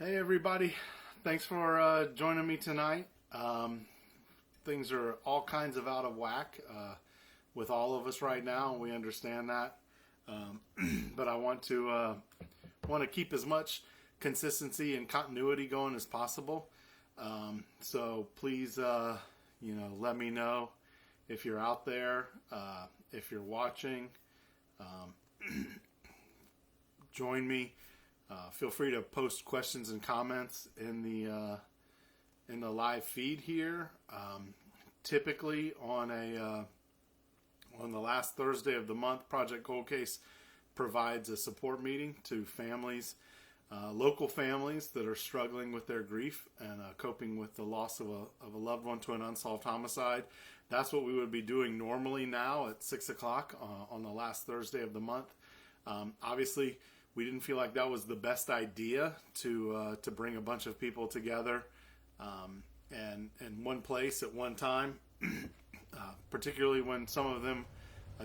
Hey everybody, thanks for joining me tonight. Things are all kinds of out of whack with all of us right now, and we understand that. But I want to keep as much consistency and continuity going as possible. So please, let me know if you're out there, if you're watching. Join me. Feel free to post questions and comments in the live feed here. Typically on the last Thursday of the month, Project Cold Case provides a support meeting to families, local families that are struggling with their grief and coping with the loss of a loved one to an unsolved homicide. That's what we would be doing normally now at 6 o'clock on the last Thursday of the month. Obviously, we didn't feel like that was the best idea to bring a bunch of people together and in one place at one time, particularly when some of them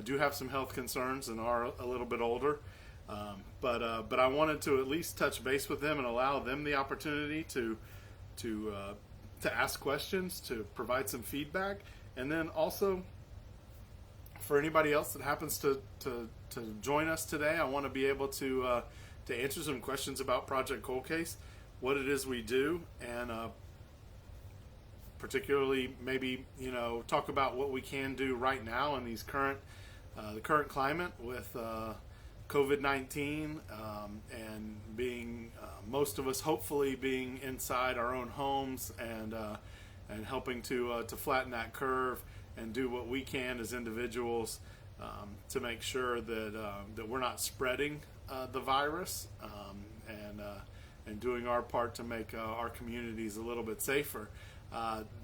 do have some health concerns and are a little bit older. But I wanted to at least touch base with them and allow them the opportunity to ask questions, to provide some feedback, and then also for anybody else that happens to join us today, I want to be able to answer some questions about Project Cold Case, what it is we do, and particularly maybe talk about what we can do right now in these the current climate with COVID-19 and being most of us hopefully being inside our own homes and helping to flatten that curve and do what we can as individuals to make sure that we're not spreading the virus and doing our part to make our communities a little bit safer.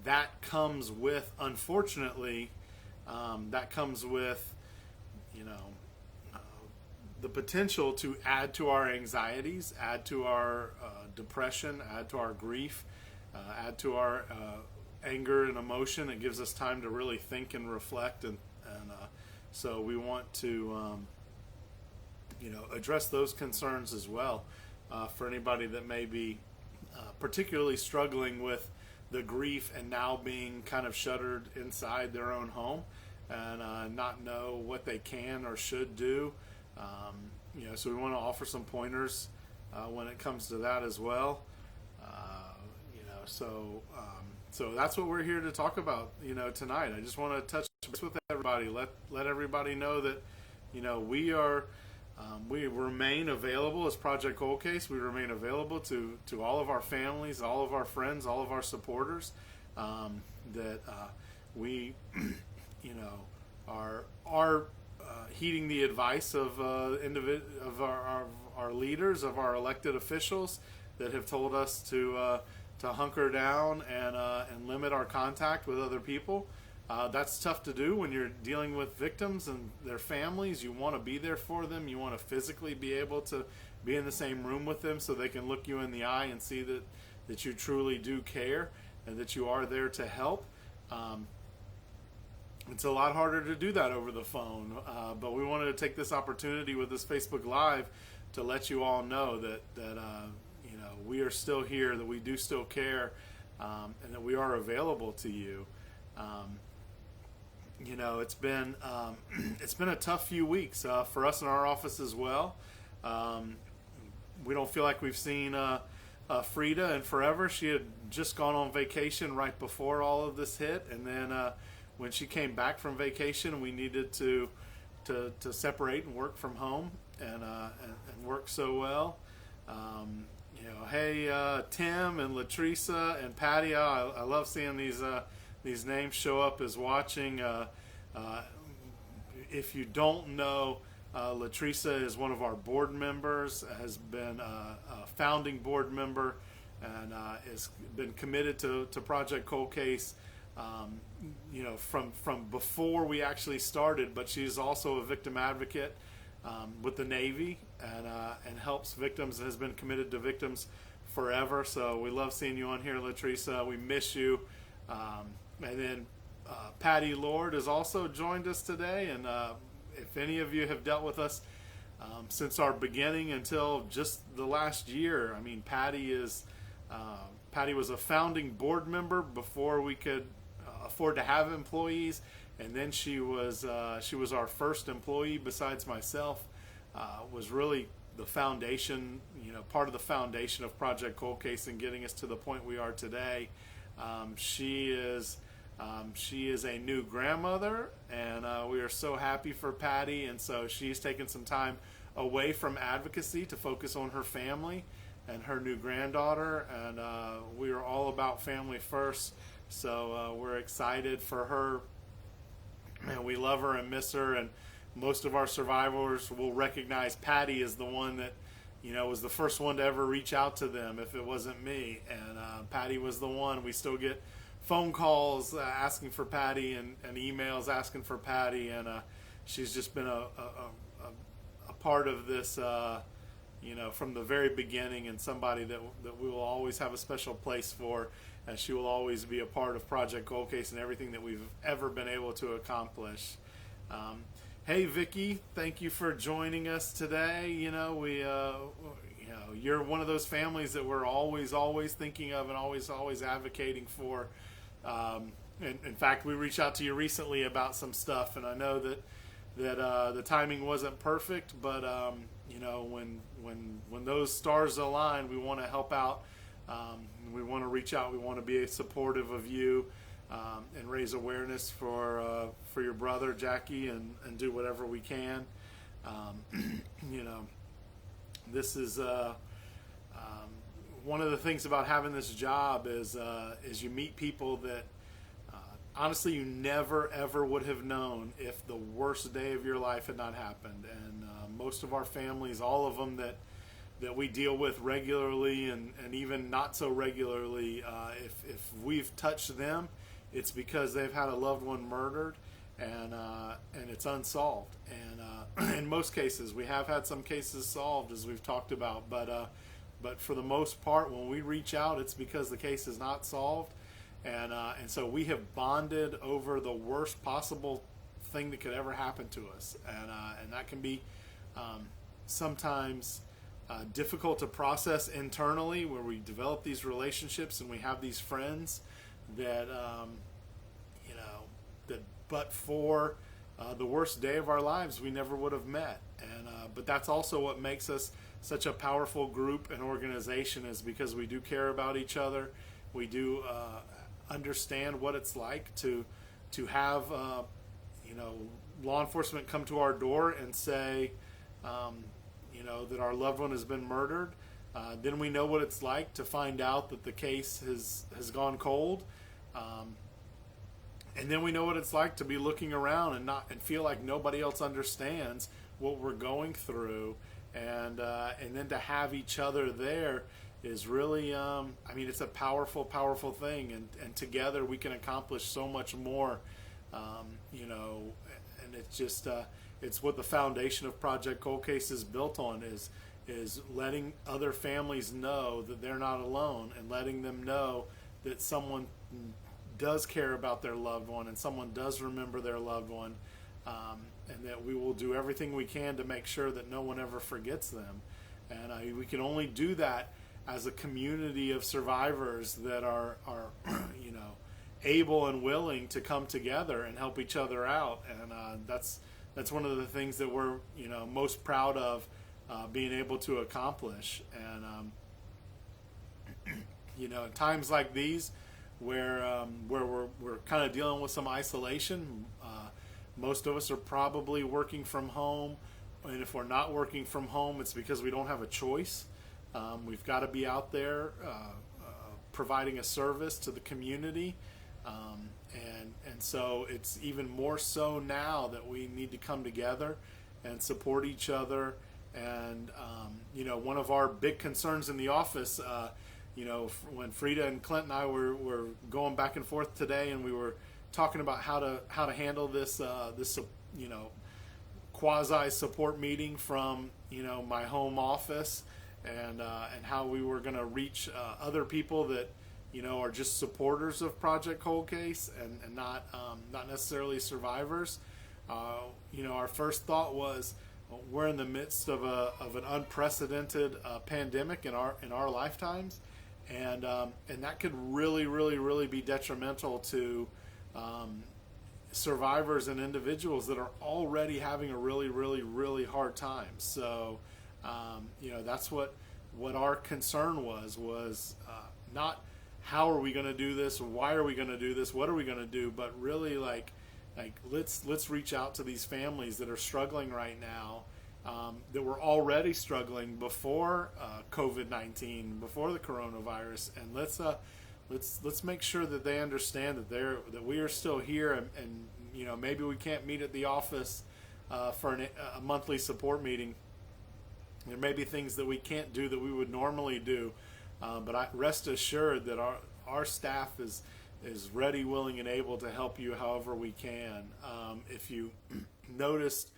That comes with, unfortunately, the potential to add to our anxieties, add to our depression, add to our grief, add to our anger and emotion. It gives us time to really think and reflect, and so we want to address those concerns as well for anybody that may be particularly struggling with the grief and now being kind of shuttered inside their own home and not know what they can or should do. So we want to offer some pointers when it comes to that as well. So that's what we're here to talk about, tonight. I just want to touch base with everybody, let everybody know that, we remain available as Project Cold Case. We remain available to all of our families, all of our friends, all of our supporters, that we, are heeding the advice of our leaders, of our elected officials that have told us to hunker down and limit our contact with other people. That's tough to do when you're dealing with victims and their families. You want to be there for them. You want to physically be able to be in the same room with them so they can look you in the eye and see that you truly do care and that you are there to help. It's a lot harder to do that over the phone, but we wanted to take this opportunity with this Facebook Live to let you all know that we are still here, that we do still care, and that we are available to you. It's been a tough few weeks for us in our office as well. We don't feel like we've seen Frida in forever. She had just gone on vacation right before all of this hit, and then when she came back from vacation, we needed to separate and work from home and work so well. Hey, Tim and Latresa and Patty, I love seeing these names show up as watching. If you don't know, Latresa is one of our board members, has been a founding board member, and has been committed to Project Cold Case, from before we actually started. But she's also a victim advocate with the Navy and helps victims and has been committed to victims forever. So we love seeing you on here, Latresa. We miss you. And then Patty Lord has also joined us today. And if any of you have dealt with us since our beginning until just the last year. I mean, Patty was a founding board member before we could afford to have employees, and then she was our first employee besides myself. Was really the foundation, part of the foundation of Project Cold Case and getting us to the point we are today. She is a new grandmother, and we are so happy for Patty. And so she's taken some time away from advocacy to focus on her family and her new granddaughter. And we are all about family first. So we're excited for her, and we love her and miss her. And most of our survivors will recognize Patty as the one that, was the first one to ever reach out to them if it wasn't me. And Patty was the one. We still get phone calls asking for Patty and emails asking for Patty. And she's just been a part of this, from the very beginning, and somebody that we will always have a special place for. And she will always be a part of Project Cold Case and everything that we've ever been able to accomplish. Hey, Vicki, thank you for joining us today. You're one of those families that we're always thinking of and always advocating for. In fact, we reached out to you recently about some stuff, and I know that the timing wasn't perfect, but when those stars align, we want to help out. We want to reach out. We want to be supportive of you. And raise awareness for your brother Jackie, and do whatever we can. This is one of the things about having this job is you meet people that honestly you never ever would have known if the worst day of your life had not happened. And most of our families, all of them that we deal with regularly and even not so regularly, if we've touched them, it's because they've had a loved one murdered, and it's unsolved. And in most cases, we have had some cases solved, as we've talked about. But for the most part, when we reach out, it's because the case is not solved, and so we have bonded over the worst possible thing that could ever happen to us, and that can be sometimes difficult to process internally, where we develop these relationships and we have these friends that but for the worst day of our lives we never would have met. And but that's also what makes us such a powerful group and organization, is because we do care about each other. We do understand what it's like to have law enforcement come to our door and say that our loved one has been murdered. Then we know what it's like to find out that the case has gone cold, and then we know what it's like to be looking around and feel like nobody else understands what we're going through, and then to have each other there is really it's a powerful thing, and together we can accomplish so much more, and it's just it's what the foundation of Project Cold Case is built on, is letting other families know that they're not alone, and letting them know that someone does care about their loved one, and someone does remember their loved one, and that we will do everything we can to make sure that no one ever forgets them. And we can only do that as a community of survivors that are able and willing to come together and help each other out. And that's one of the things that we're most proud of being able to accomplish. And at times like these, where we're kind of dealing with some isolation, most of us are probably working from home, and if we're not working from home, it's because we don't have a choice. We've got to be out there providing a service to the community, and so it's even more so now that we need to come together and support each other. And one of our big concerns in the office, when Frida and Clint and I were going back and forth today, and we were talking about how to handle this quasi support meeting from my home office, and how we were going to reach other people that are just supporters of Project Cold Case, and not necessarily survivors. Our first thought was, we're in the midst of an unprecedented pandemic in our lifetimes, and that could really be detrimental to survivors and individuals that are already having a really hard time. So, that's what our concern was not how are we going to do this, why are we going to do this, what are we going to do, but really like let's reach out to these families that are struggling right now, that were already struggling before COVID-19, before the coronavirus, and let's make sure that they understand that we are still here, and maybe we can't meet at the office for a monthly support meeting. There may be things that we can't do that we would normally do, but rest assured that our staff is ready, willing, and able to help you however we can. If you noticed,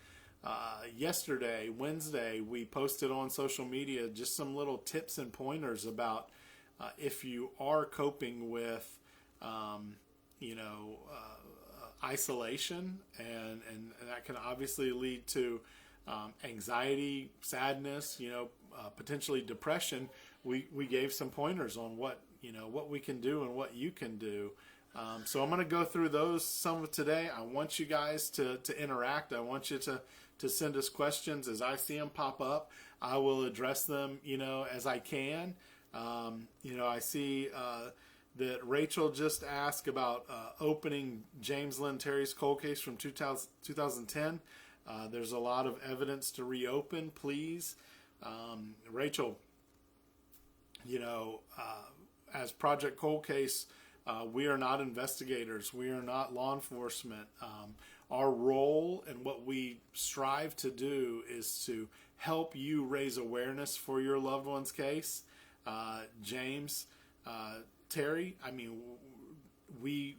yesterday, Wednesday, we posted on social media just some little tips and pointers about if you are coping with, isolation, and that can obviously lead to anxiety, sadness, potentially depression. We gave some pointers on what we can do and what you can do. So I'm going to go through some of today. I want you guys to interact. I want you to send us questions as I see them pop up. I will address them, as I can. I see that Rachel just asked about opening James Lynn Terry's cold case from 2010. There's a lot of evidence to reopen, please. Rachel, as Project Cold Case, we are not investigators. We are not law enforcement. Our role and what we strive to do is to help you raise awareness for your loved one's case. James Terry, we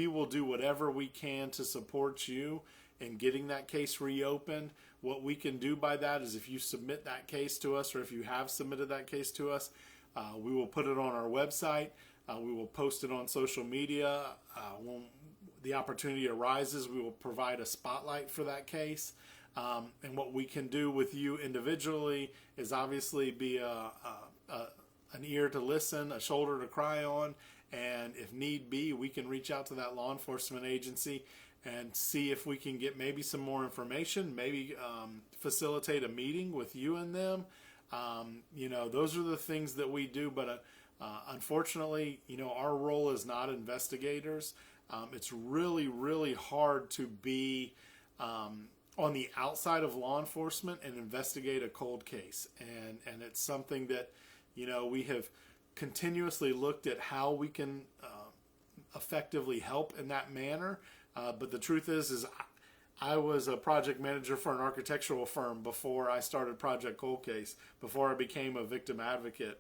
will do whatever we can to support you in getting that case reopened. What we can do by that is if you submit that case to us, or if you have submitted that case to us, we will put it on our website. We will post it on social media. When the opportunity arises, we will provide a spotlight for that case. And what we can do with you individually is obviously be an ear to listen, a shoulder to cry on, and if need be, we can reach out to that law enforcement agency and see if we can get maybe some more information, maybe facilitate a meeting with you and them. Those are the things that we do, but unfortunately, our role is not investigators. It's really hard to be on the outside of law enforcement and investigate a cold case. And it's something that, we have continuously looked at how we can effectively help in that manner. But the truth is I was a project manager for an architectural firm before I started Project Cold Case, before I became a victim advocate.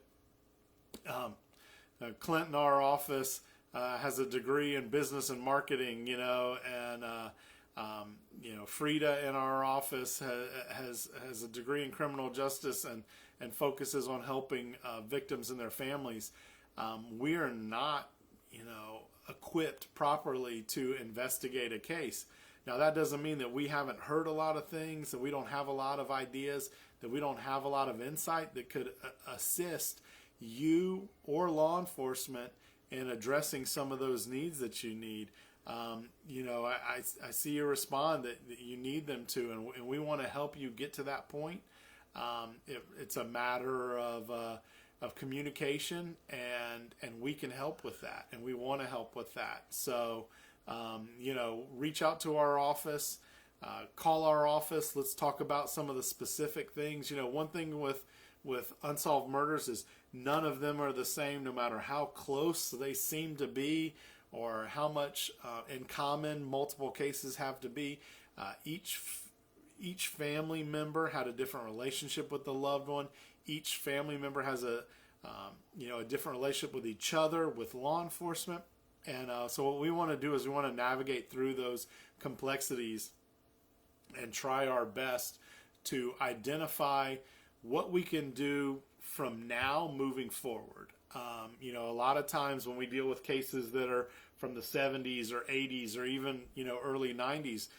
Clint in our office has a degree in business and marketing, and Frida in our office has a degree in criminal justice and focuses on helping victims and their families. We are not, equipped properly to investigate a case. Now, that doesn't mean that we haven't heard a lot of things, that we don't have a lot of ideas, that we don't have a lot of insight that could assist you or law enforcement in addressing some of those needs that you need. I see you respond that you need them to, and we want to help you get to that point. It's a matter of communication, and we can help with that, and we want to help with that. So, reach out to our office, call our office. Let's talk about some of the specific things. One thing with unsolved murders is none of them are the same, no matter how close they seem to be or how much in common multiple cases have to be. Each family member had a different relationship with the loved one. Each family member has a different relationship with each other, with law enforcement. And so what we want to do is we want to navigate through those complexities and try our best to identify what we can do from now moving forward. A lot of times when we deal with cases that are from the 70s or 80s or even, early 90s,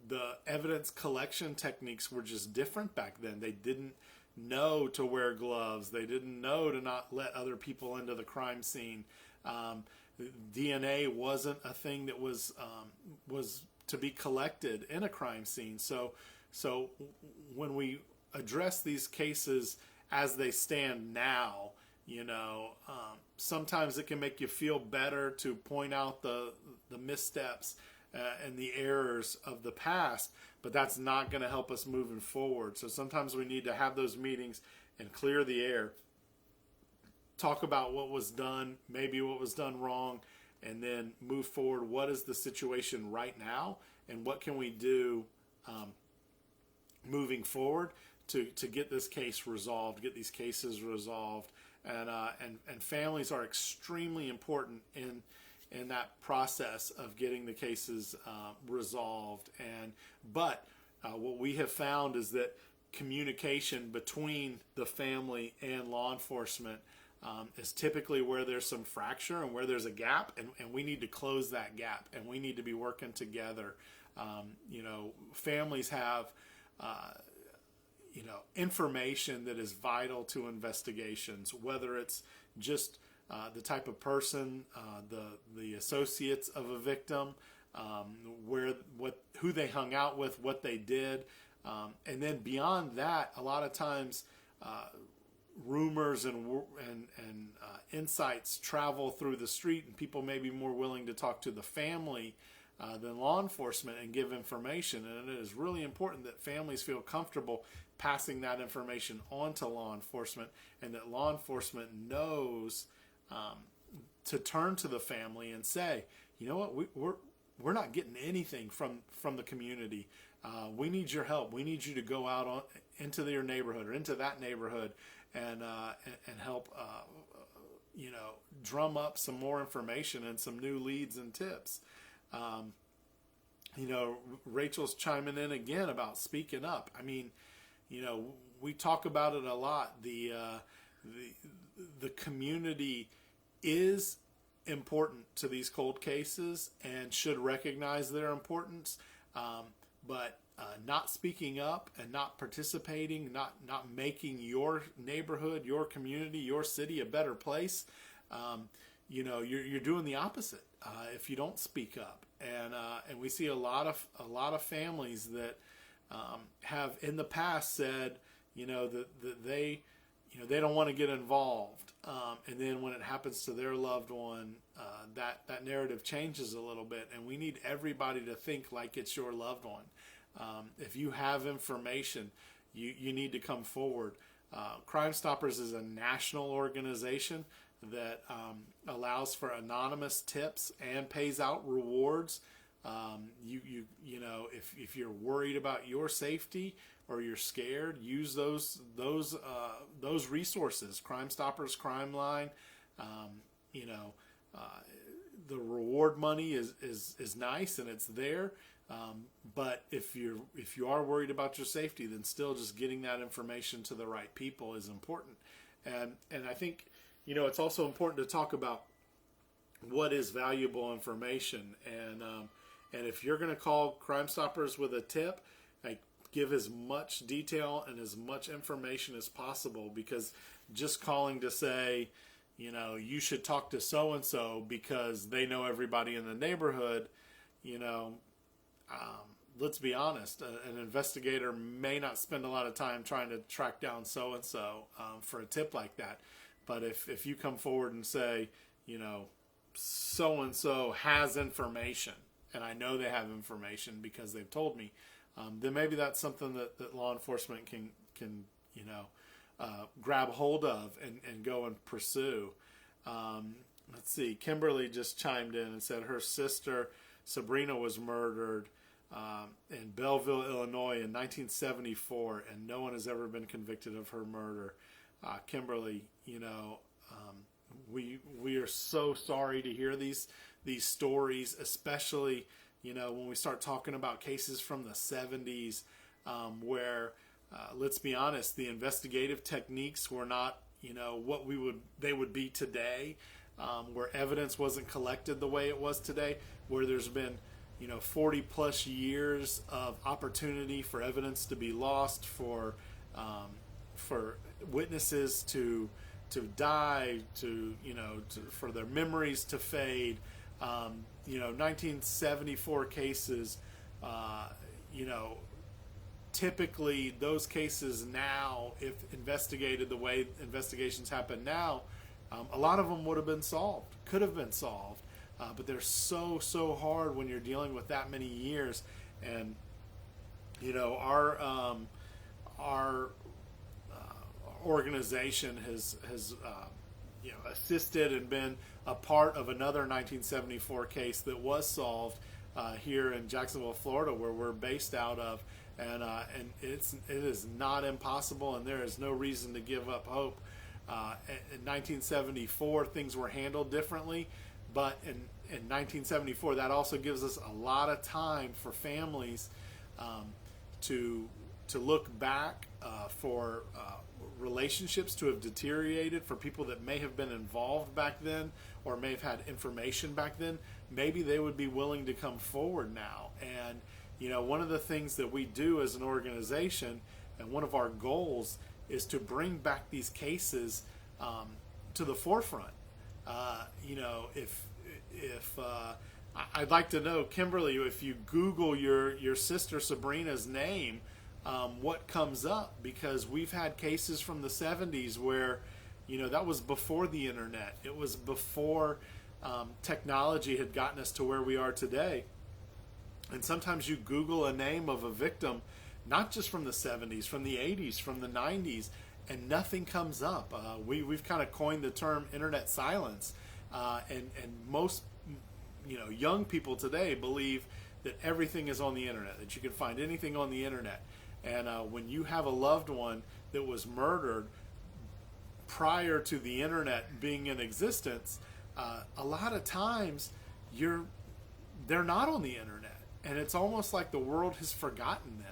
The evidence collection techniques were just different back then. They didn't know to wear gloves. They didn't know to not let other people into the crime scene. DNA wasn't a thing that was to be collected in a crime scene. So when we address these cases as they stand now, sometimes it can make you feel better to point out the missteps and the errors of the past, but that's not going to help us moving forward. So sometimes we need to have those meetings and clear the air, talk about what was done, maybe what was done wrong, and then move forward. What is the situation right now, and what can we do moving forward to get this case resolved, get these cases resolved. And families are extremely important in that process of getting the cases resolved. But what we have found is that communication between the family and law enforcement is typically where there's some fracture and where there's a gap, and we need to close that gap, and we need to be working together. Families have information that is vital to investigations, whether it's just the type of person, the associates of a victim, who they hung out with, what they did, and then beyond that, a lot of times rumors and insights travel through the street, and people may be more willing to talk to the family than law enforcement and give information. And it is really important that families feel comfortable passing that information on to law enforcement, and that law enforcement knows to turn to the family and say, you know what, we're not getting anything from the community. We need your help. We need you to go out into your neighborhood or into that neighborhood and help drum up some more information and some new leads and tips. Rachel's chiming in again about speaking up. I mean, we talk about it a lot. The community is important to these cold cases and should recognize their importance. But not speaking up and not participating, not making your neighborhood, your community, your city a better place, you're doing the opposite if you don't speak up. And we see a lot of families that have in the past said, that they don't want to get involved, and then when it happens to their loved one, that narrative changes a little bit, and we need everybody to think like it's your loved one. If you have information, you need to come forward. Crime Stoppers is a national organization that allows for anonymous tips and pays out rewards. If you're worried about your safety or you're scared, use those resources. Crime Stoppers, Crime Line. The reward money is nice and it's there. But if you are worried about your safety, then still just getting that information to the right people is important. And I think, it's also important to talk about what is valuable information. And if you're going to call Crime Stoppers with a tip, give as much detail and as much information as possible, because just calling to say, you should talk to so-and-so because they know everybody in the neighborhood, let's be honest, an investigator may not spend a lot of time trying to track down so-and-so for a tip like that. But if you come forward and say, so-and-so has information, and I know they have information because they've told me, then maybe that's something that law enforcement can grab hold of and go and pursue. Let's see, Kimberly just chimed in and said her sister Sabrina was murdered in Belleville, Illinois in 1974, and no one has ever been convicted of her murder. Kimberly, we are so sorry to hear these stories, especially when we start talking about cases from the 70s, where let's be honest, the investigative techniques were not what they would be today, where evidence wasn't collected the way it was today, where there's been 40 plus years of opportunity for evidence to be lost, for witnesses to die, for their memories to fade. 1974 cases, typically those cases now, if investigated the way investigations happen now, a lot of them would have been solved, could have been solved, but they're so hard when you're dealing with that many years. And our organization has assisted and been a part of another 1974 case that was solved here in Jacksonville, Florida, where we're based out of, and it is not impossible, and there is no reason to give up hope. In 1974, things were handled differently, but in 1974, that also gives us a lot of time for families to look back, for relationships to have deteriorated, for people that may have been involved back then or may have had information back then. Maybe they would be willing to come forward now. And one of the things that we do as an organization, and one of our goals, is to bring back these cases to the forefront. I'd like to know, Kimberly, if you Google your sister Sabrina's name, what comes up, because we've had cases from the 70s where, that was before the internet. It was before technology had gotten us to where we are today. And sometimes you Google a name of a victim, not just from the 70s, from the 80s, from the 90s, and nothing comes up. We've kind of coined the term internet silence. And most young people today believe that everything is on the internet, that you can find anything on the internet. And when you have a loved one that was murdered prior to the internet being in existence, a lot of times they're not on the internet, and it's almost like the world has forgotten them.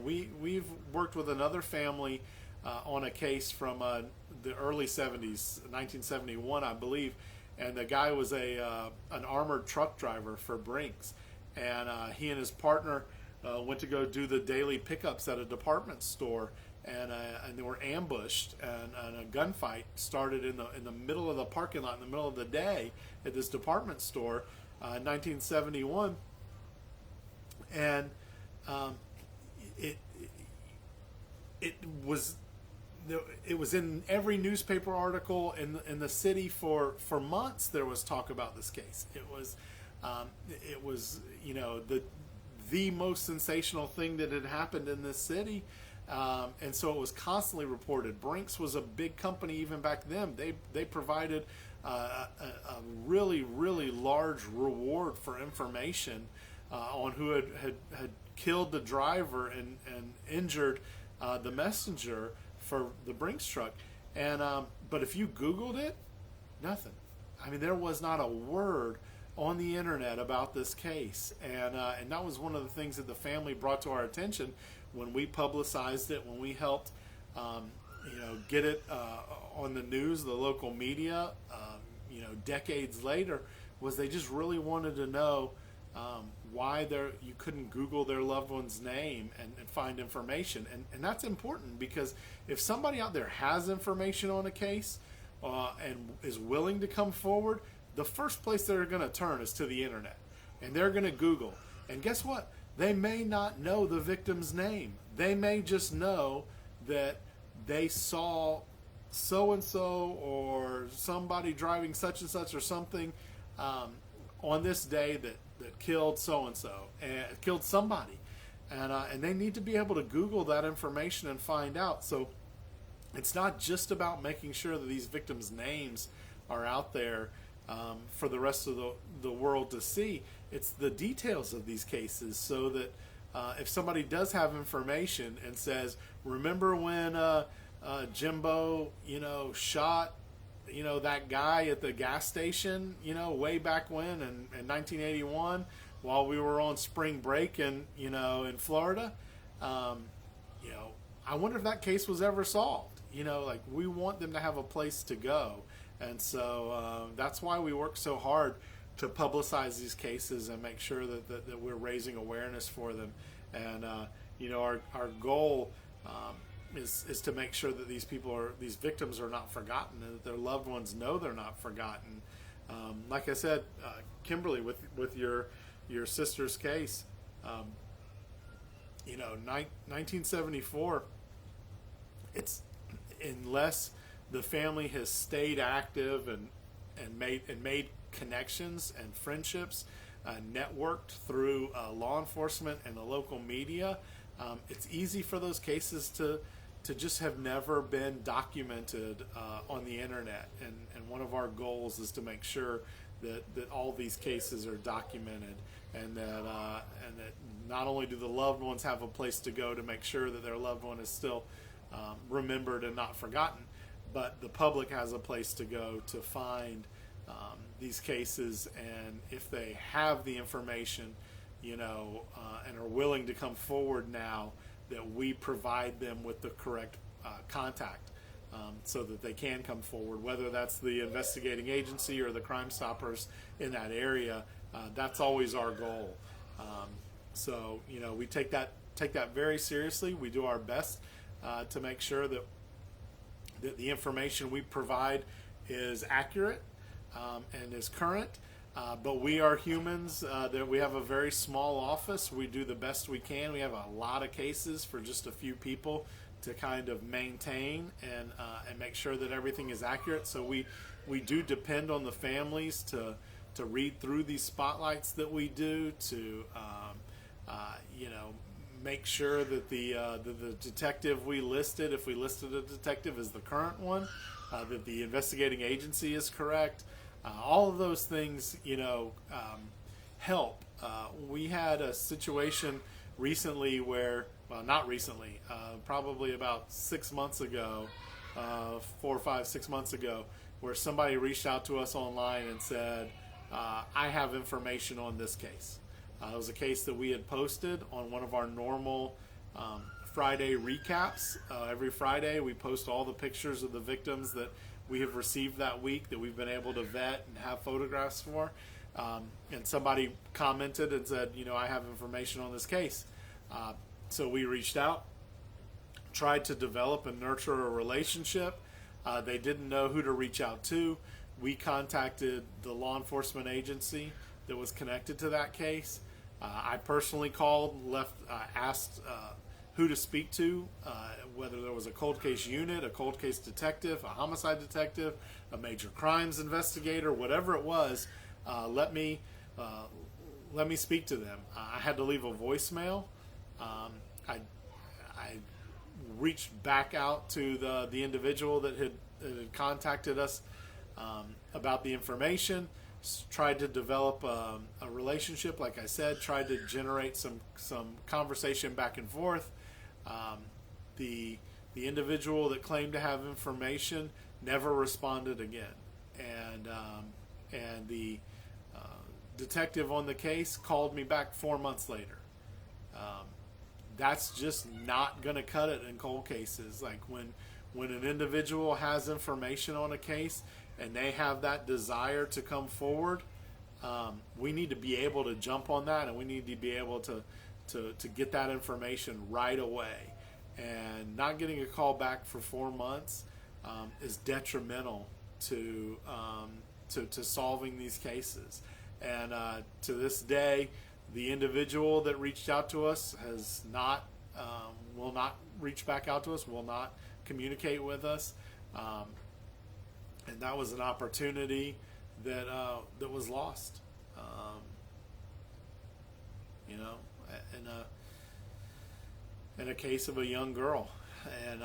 We've worked with another family on a case from the early 70s, 1971, I believe, and the guy was an armored truck driver for Brinks, and he and his partner went to go do the daily pickups at a department store, and they were ambushed, and a gunfight started in the middle of the parking lot in the middle of the day at this department store, 1971, and it was in every newspaper article in the city for months. There was talk about this case. It was the most sensational thing that had happened in this city, and so it was constantly reported. Brinks was a big company even back then. They provided a really large reward for information on who had killed the driver and injured the messenger for the Brinks truck. And but if you Googled it, nothing. I mean, there was not a word on the internet about this case, and that was one of the things that the family brought to our attention when we publicized it, when we helped get it on the news, the local media, decades later, was they just really wanted to know why you couldn't Google their loved one's name and find information. And that's important, because if somebody out there has information on a case and is willing to come forward, the first place they're going to turn is to the internet, and they're going to Google. And guess what? They may not know the victim's name. They may just know that they saw so-and-so or somebody driving such and such or something on this day that killed so-and-so and killed somebody. And they need to be able to Google that information and find out. So it's not just about making sure that these victims' names are out there for the rest of the world to see. It's the details of these cases, so that if somebody does have information and says, remember when Jimbo shot that guy at the gas station way back when in 1981 while we were on spring break in Florida, I wonder if that case was ever solved. We want them to have a place to go. And so that's why we work so hard to publicize these cases and make sure that we're raising awareness for them. And our goal is to make sure that these victims are not forgotten, and that their loved ones know they're not forgotten. Like I said, Kimberly, with your sister's case, 1974. It's unless the family has stayed active and made connections and friendships, networked through law enforcement and the local media, it's easy for those cases to just have never been documented on the internet. And one of our goals is to make sure that all these cases are documented, and that not only do the loved ones have a place to go to make sure that their loved one is still remembered and not forgotten, but the public has a place to go to find these cases. And if they have the information, and are willing to come forward now, that we provide them with the correct contact, so that they can come forward, whether that's the investigating agency or the Crime Stoppers in that area. That's always our goal. So we take that very seriously. We do our best to make sure that the information we provide is accurate and is current. But we are humans. That we have a very small office. We do the best we can. We have a lot of cases for just a few people to kind of maintain and make sure that everything is accurate. So we do depend on the families to read through these spotlights that we do, to make sure that the detective we listed, if we listed a detective, is the current one, that the investigating agency is correct. All of those things, help. We had a situation recently where, well, not recently, probably about 6 months ago, 4 or 5, 6 months ago, where somebody reached out to us online and said, I have information on this case. It was a case that we had posted on one of our normal Friday recaps. Every Friday we post all the pictures of the victims that we have received that week, that we've been able to vet and have photographs for. And somebody commented and said, I have information on this case. So we reached out, tried to develop and nurture a relationship. They didn't know who to reach out to. We contacted the law enforcement agency that was connected to that case. I personally called, asked who to speak to, whether there was a cold case unit, a cold case detective, a homicide detective, a major crimes investigator, whatever it was. Let me speak to them. I had to leave a voicemail. I reached back out to the individual that had contacted us about the information. Tried to develop a relationship, like I said. Tried to generate some conversation back and forth. The individual that claimed to have information never responded again, and the detective on the case called me back 4 months later. That's just not going to cut it in cold cases. Like when an individual has information on a case and they have that desire to come forward, we need to be able to jump on that, and we need to be able to get that information right away. And not getting a call back for 4 months is detrimental to solving these cases. And to this day, the individual that reached out to us will not reach back out to us, will not communicate with us. And that was an opportunity that was lost. In a case of a young girl, and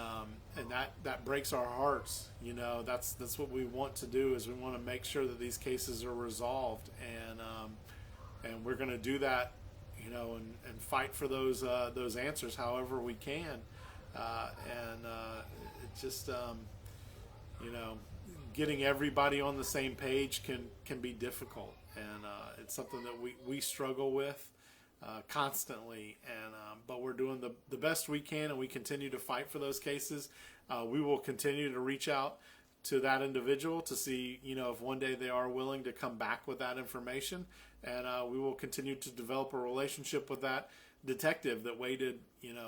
that breaks our hearts. That's what we want to do, is we want to make sure that these cases are resolved, and we're going to do that, and fight for those answers however we can, getting everybody on the same page can be difficult, and it's something that we struggle with constantly, but we're doing the best we can, and we continue to fight for those cases. We will continue to reach out to that individual to see, if one day they are willing to come back with that information. And we will continue to develop a relationship with that detective that waited,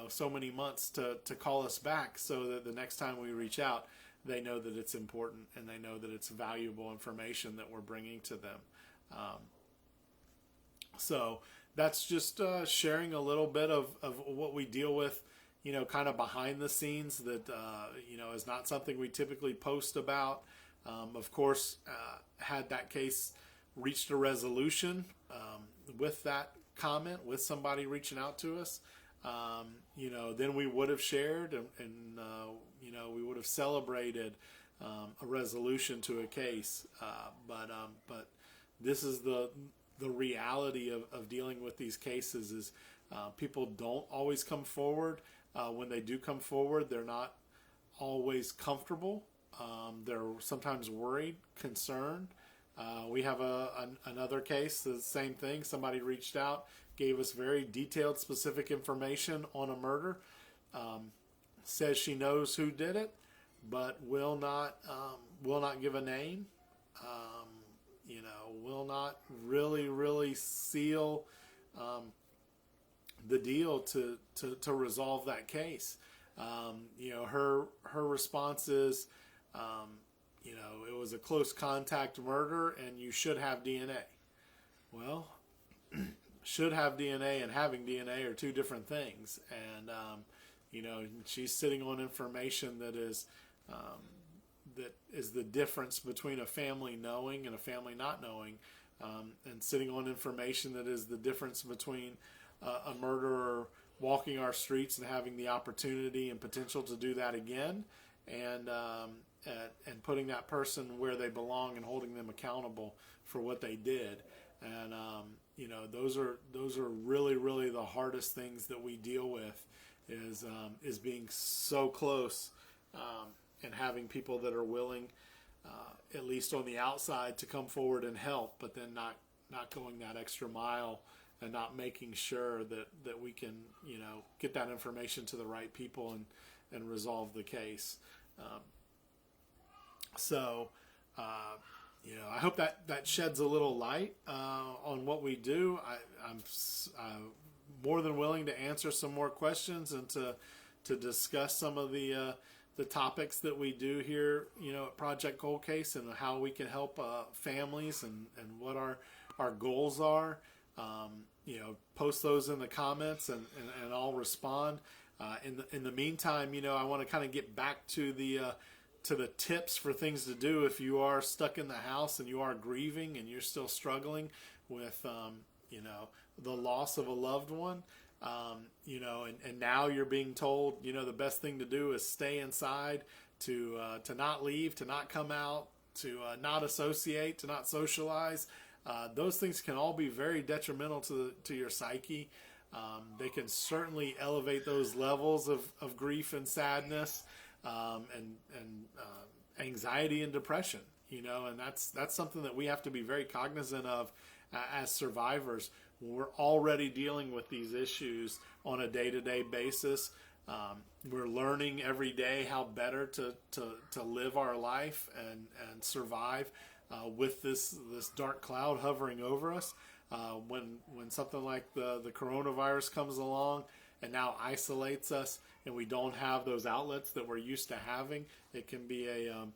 so many months to call us back, so that the next time we reach out, they know that it's important and they know that it's valuable information that we're bringing to them. So that's just sharing a little bit of what we deal with, kind of behind the scenes that, is not something we typically post about. Of course, had that case reached a resolution with that comment, with somebody reaching out to us, then we would have shared and we would have celebrated a resolution to a case. But this is the reality of dealing with these cases is people don't always come forward. When they do come forward, they're not always comfortable. They're sometimes worried, concerned. We have another case, the same thing. Somebody reached out, gave us very detailed, specific information on a murder. Says she knows who did it, but will not give a name. Will not really seal the deal to resolve that case. Her response is, it was a close contact murder and you should have DNA. Well, should have DNA and having DNA are two different things. And, she's sitting on information that is the difference between a family knowing and a family not knowing, and sitting on information that is the difference between a murderer walking our streets and having the opportunity and potential to do that again, and putting that person where they belong and holding them accountable for what they did. And those are really the hardest things that we deal with is being so close and having people that are willing, at least on the outside, to come forward and help, but then not going that extra mile and not making sure that we can get that information to the right people and resolve the case. I hope that sheds a little light on what we do. I'm more than willing to answer some more questions and to discuss some of the topics that we do here, at Project Cold Case, and how we can help families and what our goals are. Post those in the comments and I'll respond. In the meantime, I want to kind of get back to the tips for things to do if you are stuck in the house and you are grieving and you're still struggling with, the loss of a loved one. And now you're being told, the best thing to do is stay inside, to not leave, to not come out, to not associate, to not socialize. Those things can all be very detrimental to your psyche. They can certainly elevate those levels of grief and sadness, and anxiety and depression, and that's something that we have to be very cognizant of as survivors. We're already dealing with these issues on a day-to-day basis. We're learning every day how better to live our life and survive with this dark cloud hovering over us. When something like the coronavirus comes along and now isolates us, and we don't have those outlets that we're used to having, it can be a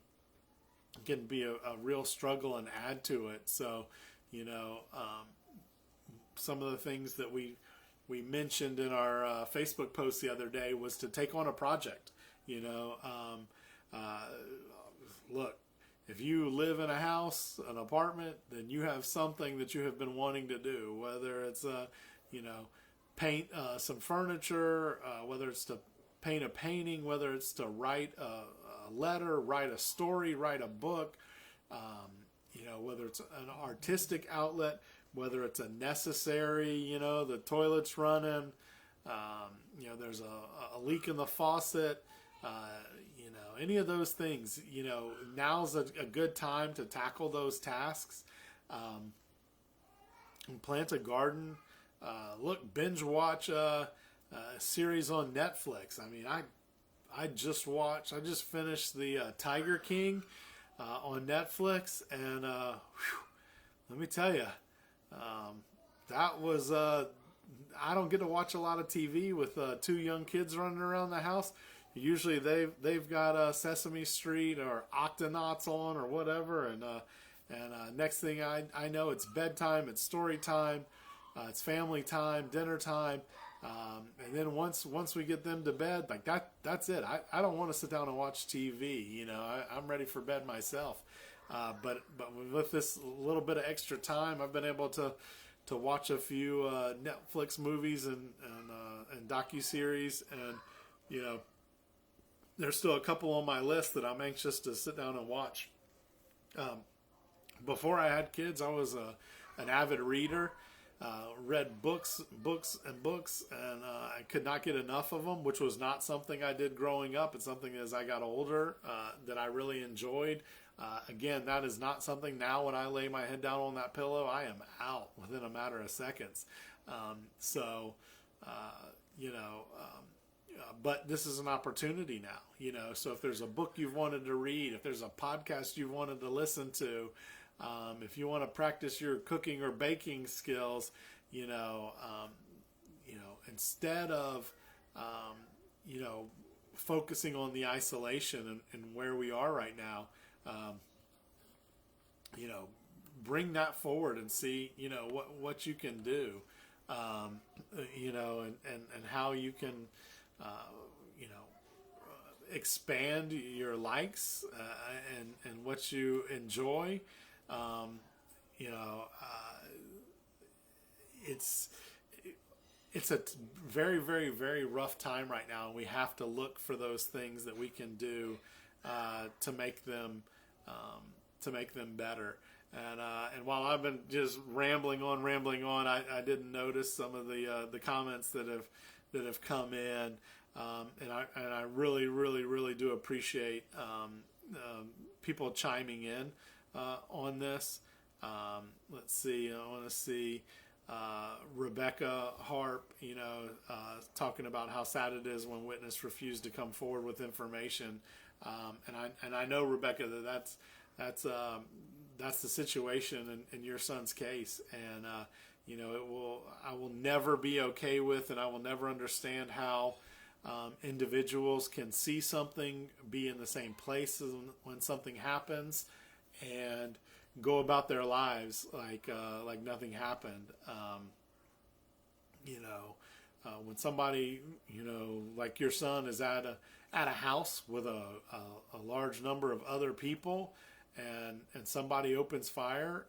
real struggle and add to it. So, some of the things that we mentioned in our Facebook post the other day was to take on a project. Look, if you live in a house, an apartment, then you have something that you have been wanting to do, whether it's paint some furniture, whether it's to paint a painting, whether it's to write a letter, write a story, write a book, whether it's an artistic outlet, whether it's a necessary, the toilet's running, there's a leak in the faucet, any of those things, now's a good time to tackle those tasks. And plant a garden. Binge watch a series on Netflix. I mean, I just finished the Tiger King. on Netflix, and let me tell you, that was I don't get to watch a lot of TV with two young kids running around the house. Usually they've got Sesame Street or Octonauts on or whatever, and next thing I know, it's bedtime, it's story time, it's family time, dinner time, and then once we get them to bed, like that's it. I don't want to sit down and watch TV. You know, I'm ready for bed myself. But with this little bit of extra time, I've been able to watch a few Netflix movies and docuseries, and you know, there's still a couple on my list that I'm anxious to sit down and watch. Before I had kids, I was an avid reader, read books, and I could not get enough of them, which was not something I did growing up. It's something as I got older that I really enjoyed. Again, that is not something now when I lay my head down on that pillow, I am out within a matter of seconds. But this is an opportunity now, you know, so if there's a book you've wanted to read, if there's a podcast you've wanted to listen to, if you want to practice your cooking or baking skills, instead of, focusing on the isolation and where we are right now, bring that forward and see, what you can do, and how you can, expand your likes and what you enjoy. It's a very, very, very rough time right now, and we have to look for those things that we can do to make them better. And while I've been just rambling on, I didn't notice some of the comments that have come in, and I really, really, really do appreciate people chiming in on this. Let's see. I want to see Rebecca Harp, talking about how sad it is when witnesses refuse to come forward with information. And I know, Rebecca, that's the situation in your son's case, and I will never be okay with, and I will never understand how individuals can see something, be in the same place when something happens, and go about their lives like nothing happened. When somebody, like your son is at a house with a large number of other people, and somebody opens fire,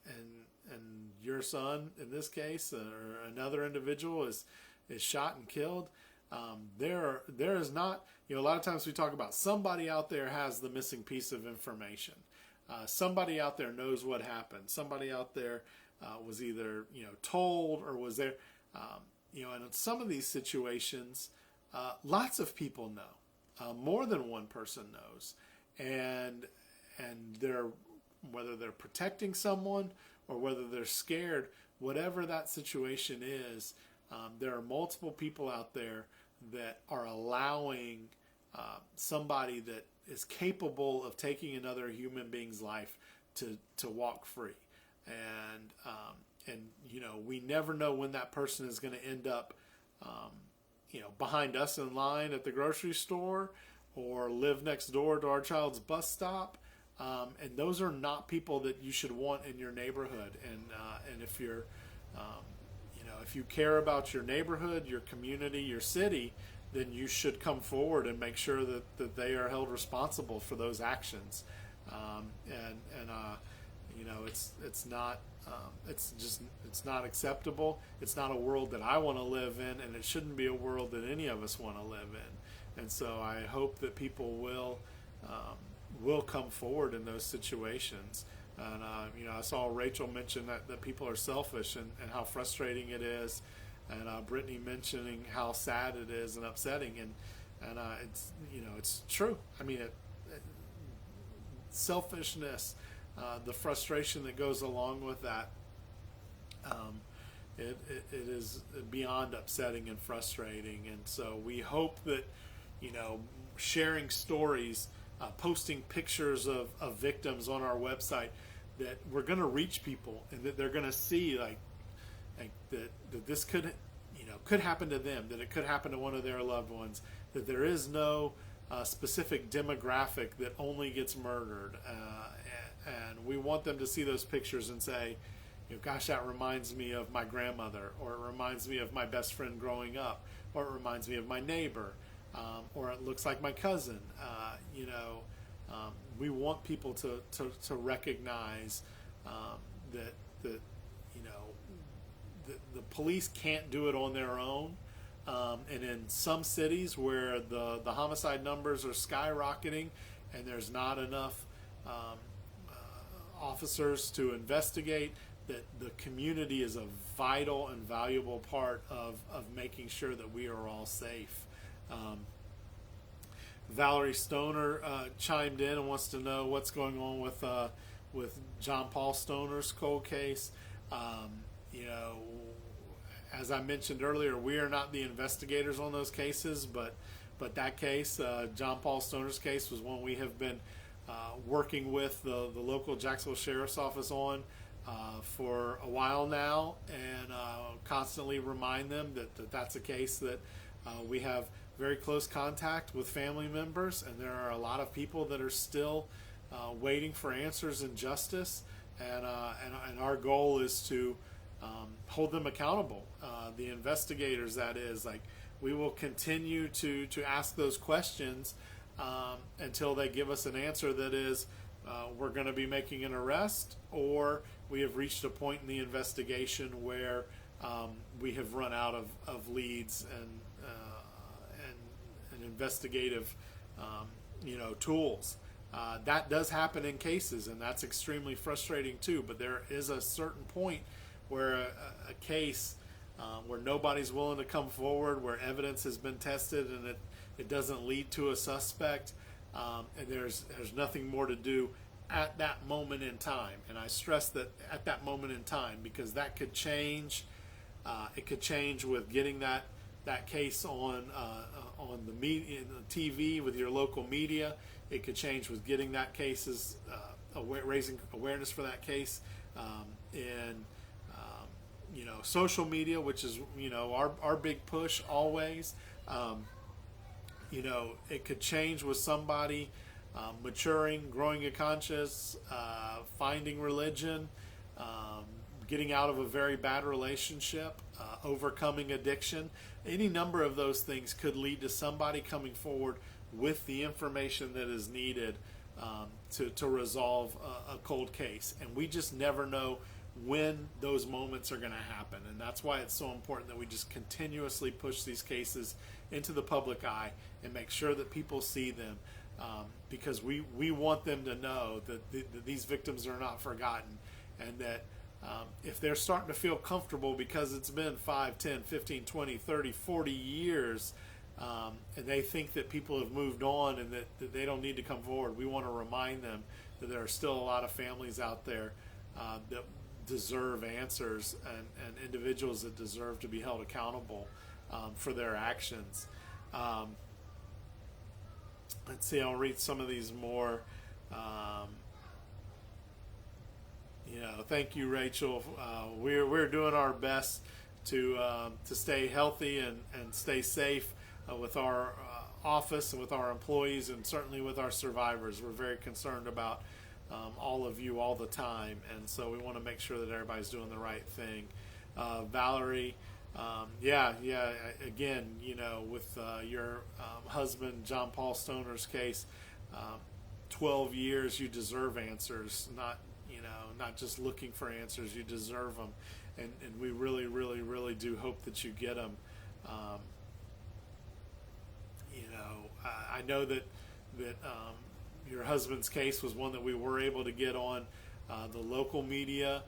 and your son in this case, or another individual is shot and killed, there is not, a lot of times we talk about somebody out there has the missing piece of information. Somebody out there knows what happened. Somebody out there was either told or was there. And in some of these situations, lots of people know. More than one person knows, and whether they're protecting someone or whether they're scared, whatever that situation is, there are multiple people out there that are allowing somebody that is capable of taking another human being's life to walk free. And we never know when that person is going to end up, behind us in line at the grocery store or live next door to our child's bus stop. And those are not people that you should want in your neighborhood. And if you're, if you care about your neighborhood, your community, your city, then you should come forward and make sure that they are held responsible for those actions. It's not acceptable. It's not a world that I want to live in, and it shouldn't be a world that any of us want to live in. And so I hope that people will come forward in those situations. And I saw Rachel mention that people are selfish and how frustrating it is, and Brittany mentioning how sad it is and upsetting, and it's it's true. I mean, selfishness, the frustration that goes along with that, it is beyond upsetting and frustrating. And so we hope that sharing stories posting pictures of victims on our website, that we're going to reach people, and that they're going to see like that this could happen to them, that it could happen to one of their loved ones, that there is no specific demographic that only gets murdered, and we want them to see those pictures and say, gosh, that reminds me of my grandmother, or it reminds me of my best friend growing up, or it reminds me of my neighbor, or it looks like my cousin. We want people to recognize that the police can't do it on their own. And in some cities where the homicide numbers are skyrocketing and there's not enough officers to investigate, that the community is a vital and valuable part of making sure that we are all safe. Valerie Stoner chimed in and wants to know what's going on with John Paul Stoner's cold case. As I mentioned earlier, we are not the investigators on those cases, but that case, John Paul Stoner's case, was one we have been working with the local Jacksonville Sheriff's Office on for a while now, and constantly remind them that that's a case that we have very close contact with family members, and there are a lot of people that are still waiting for answers and justice, and our goal is to hold them accountable. The investigators, that is, we will continue to ask those questions until they give us an answer that is, we're going to be making an arrest, or we have reached a point in the investigation where we have run out of leads and investigative tools. That does happen in cases, and that's extremely frustrating too. But there is a certain point where a case where nobody's willing to come forward, where evidence has been tested and it doesn't lead to a suspect, and there's nothing more to do at that moment in time. And I stress that at that moment in time, because that could change. It could change with getting that case on the media, the TV, with your local media. It could change with getting that case's raising awareness for that case in social media, which is our big push always. It could change with somebody maturing, growing a conscience, finding religion, getting out of a very bad relationship, overcoming addiction. Any number of those things could lead to somebody coming forward with the information that is needed to resolve a cold case. And we just never know when those moments are going to happen. And that's why it's so important that we just continuously push these cases into the public eye and make sure that people see them, because we want them to know that these victims are not forgotten, and that if they're starting to feel comfortable because it's been 5, 10, 15, 20, 30, 40 years, and they think that people have moved on and that they don't need to come forward, we want to remind them that there are still a lot of families out there that deserve answers, and individuals that deserve to be held accountable for their actions. Let's see, I'll read some of these more. Thank you, Rachel. We're doing our best to stay healthy and stay safe with our office and with our employees, and certainly with our survivors. We're very concerned about all of you all the time, and so we want to make sure that everybody's doing the right thing. Valerie, again, with your husband John Paul Stoner's case, 12 years, you deserve answers, not just looking for answers. You deserve them, and we really, really, really do hope that you get them. I know that your husband's case was one that we were able to get on the local media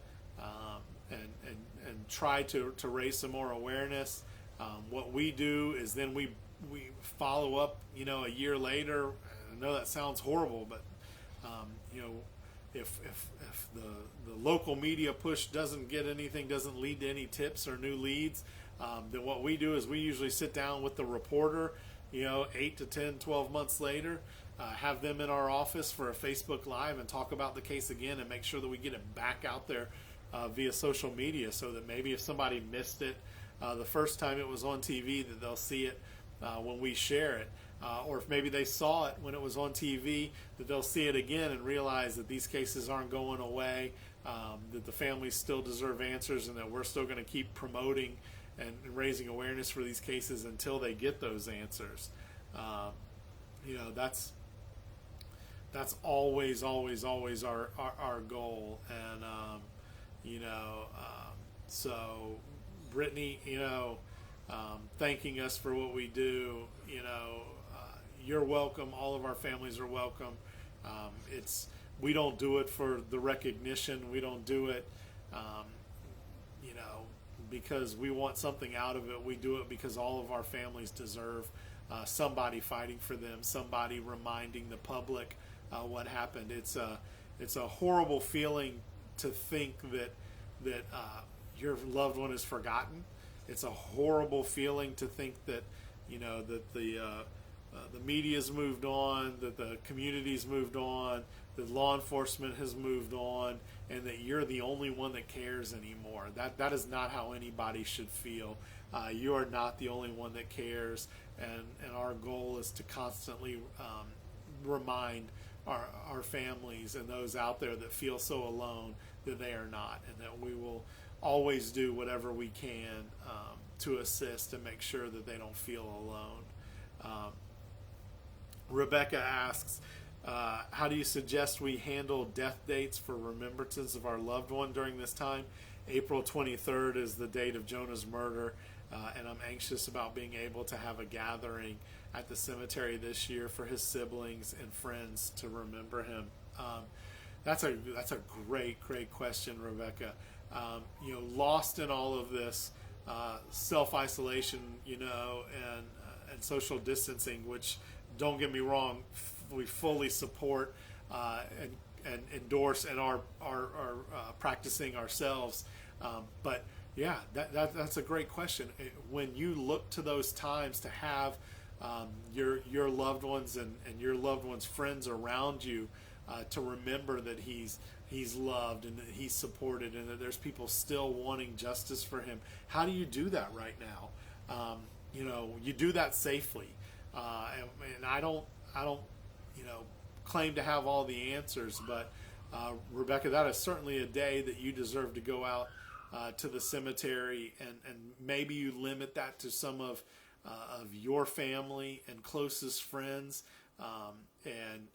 and try to raise some more awareness. What we do is then we follow up, a year later. I know that sounds horrible, but if the local media push doesn't get anything, doesn't lead to any tips or new leads, then what we do is we usually sit down with the reporter, 8 to 10, 12 months later, have them in our office for a Facebook Live and talk about the case again, and make sure that we get it back out there via social media, so that maybe if somebody missed it the first time it was on TV, that they'll see it when we share it. Or if maybe they saw it when it was on TV, that they'll see it again and realize that these cases aren't going away, that the families still deserve answers, and that we're still going to keep promoting and raising awareness for these cases until they get those answers. That's always our goal. And so Brittany, thanking us for what we do, you're welcome. All of our families are welcome. We don't do it for the recognition. We don't do it, because we want something out of it. We do it because all of our families deserve somebody fighting for them, somebody reminding the public what happened. It's a horrible feeling to think that your loved one is forgotten. It's a horrible feeling to think that that the media's moved on, that the community's moved on, that law enforcement has moved on, and that you're the only one that cares anymore. That is not how anybody should feel. You are not the only one that cares, and our goal is to constantly remind our families and those out there that feel so alone that they are not, and that we will always do whatever we can to assist and make sure that they don't feel alone. Rebecca asks, how do you suggest we handle death dates for remembrance of our loved one during this time? April 23rd is the date of Jonah's murder, and I'm anxious about being able to have a gathering at the cemetery this year for his siblings and friends to remember him. That's a great question, Rebecca. Lost in all of this self-isolation, and social distancing, which, don't get me wrong, we fully support and endorse and are practicing ourselves. But yeah, that's a great question. When you look to those times to have your loved ones and your loved ones' friends around you, to remember that he's loved and that he's supported, and that there's people still wanting justice for him. How do you do that right now? You do that safely. And I don't claim to have all the answers, but Rebecca, that is certainly a day that you deserve to go out to the cemetery, and maybe you limit that to some of your family and closest friends, and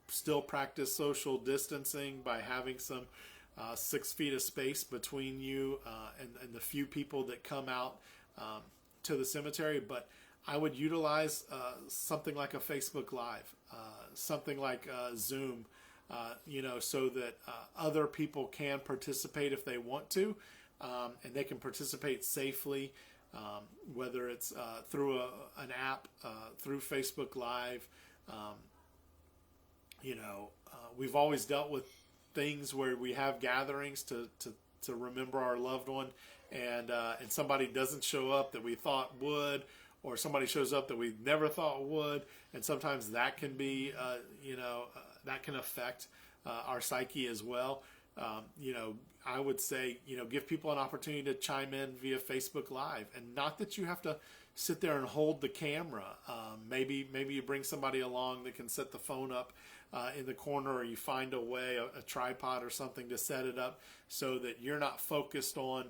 still practice social distancing by having some 6 feet of space between you and the few people that come out to the cemetery. But I would utilize something like a Facebook Live, something like Zoom, so that other people can participate if they want to, and they can participate safely, whether it's through an app, through Facebook Live. We've always dealt with things where we have gatherings to remember our loved one, and somebody doesn't show up that we thought would, or somebody shows up that we never thought would, and sometimes that can be, that can affect our psyche as well. I would say, give people an opportunity to chime in via Facebook Live, and not that you have to sit there and hold the camera. Maybe you bring somebody along that can set the phone up in the corner, or you find a way, a tripod or something to set it up so that you're not focused on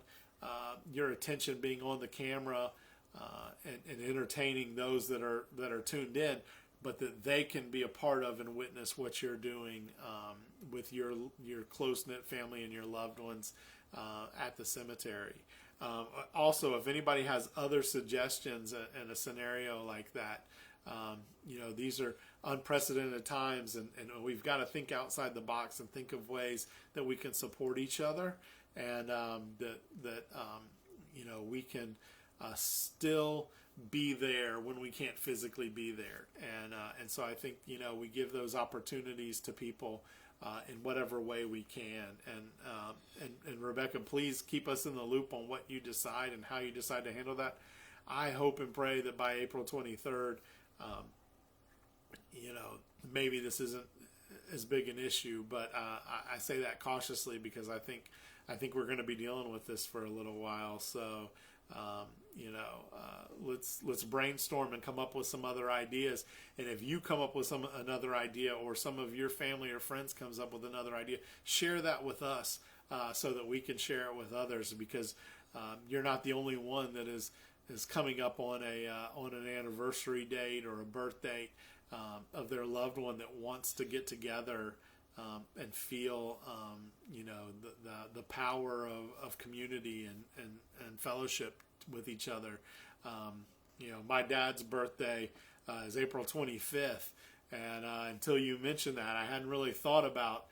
your attention being on the camera and entertaining those that are tuned in, but that they can be a part of and witness what you're doing with your close-knit family and your loved ones at the cemetery. Also, if anybody has other suggestions in a scenario like that, these are unprecedented times, and we've got to think outside the box and think of ways that we can support each other, and that we can still be there when we can't physically be there. And so I think we give those opportunities to people in whatever way we can. And Rebecca, please keep us in the loop on what you decide and how you decide to handle that. I hope and pray that by April 23rd, maybe this isn't as big an issue, but I say that cautiously because I think we're going to be dealing with this for a little while. So, let's brainstorm and come up with some other ideas. And if you come up with another idea, or some of your family or friends comes up with another idea, share that with us so that we can share it with others. Because you're not the only one that is coming up on an anniversary date or a birth date of their loved one that wants to get together and feel the power of community and fellowship with each other. My dad's birthday is April 25th, and until you mentioned that, I hadn't really thought about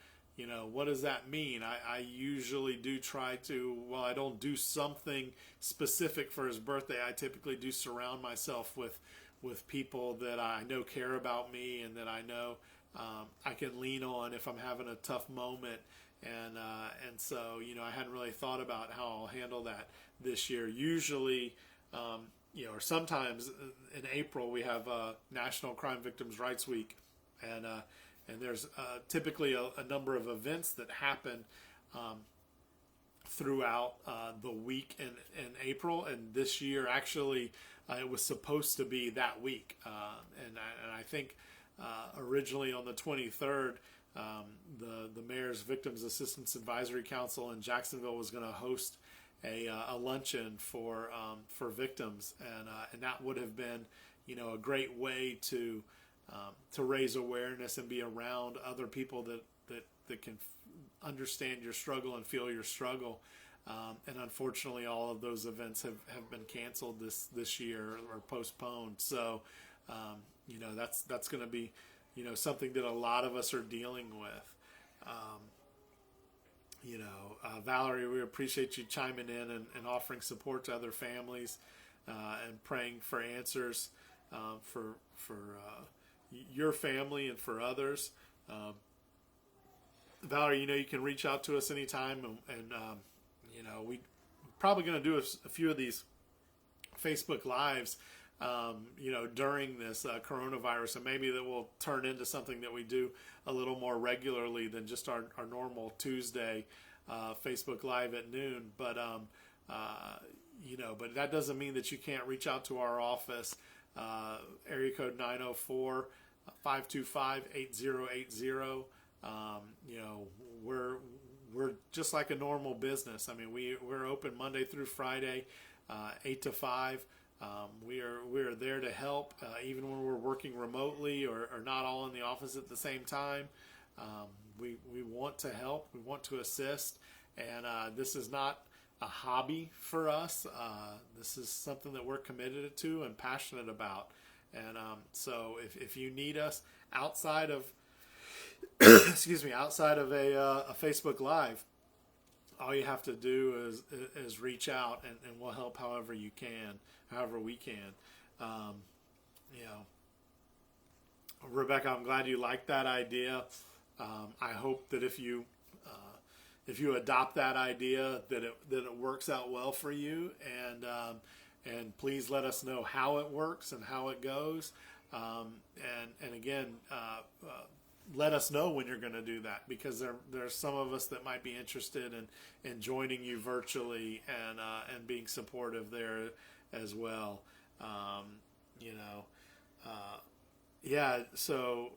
what does that mean. I usually do try to, while I don't do something specific for his birthday, I typically do surround myself with people that I know care about me and that I know I can lean on if I'm having a tough moment. And so, I hadn't really thought about how I'll handle that this year. Usually, or sometimes in April, we have National Crime Victims' Rights Week. And there's typically a number of events that happen throughout the week in April. And this year, actually, it was supposed to be that week. And I think originally on the 23rd, the Mayor's Victims Assistance Advisory Council in Jacksonville was going to host a luncheon for victims, and that would have been a great way to raise awareness and be around other people that can understand your struggle and feel your struggle. And unfortunately, all of those events have been canceled this year or postponed. So that's going to be something that a lot of us are dealing with. Valerie, we appreciate you chiming in and offering support to other families and praying for answers for your family and for others. Valerie, you can reach out to us anytime, and we probably going to do a few of these Facebook Lives during this coronavirus, and maybe that will turn into something that we do a little more regularly than just our normal Tuesday Facebook Live at noon. But but that doesn't mean that you can't reach out to our office. Area code 904-525-8080. We're just like a normal business. I mean, we're open Monday through Friday, 8 to 5. We are there to help, even when we're working remotely or not all in the office at the same time. We want to help. We want to assist, and this is not a hobby for us. This is something that we're committed to and passionate about. And so if you need us outside of outside of a Facebook Live, all you have to do is reach out, and we'll help however we can. Rebecca, I'm glad you liked that idea. I hope that if you adopt that idea, that it works out well for you, and please let us know how it works and how it goes. And again, let us know when you're going to do that, because there's some of us that might be interested in joining you virtually and being supportive there as well. So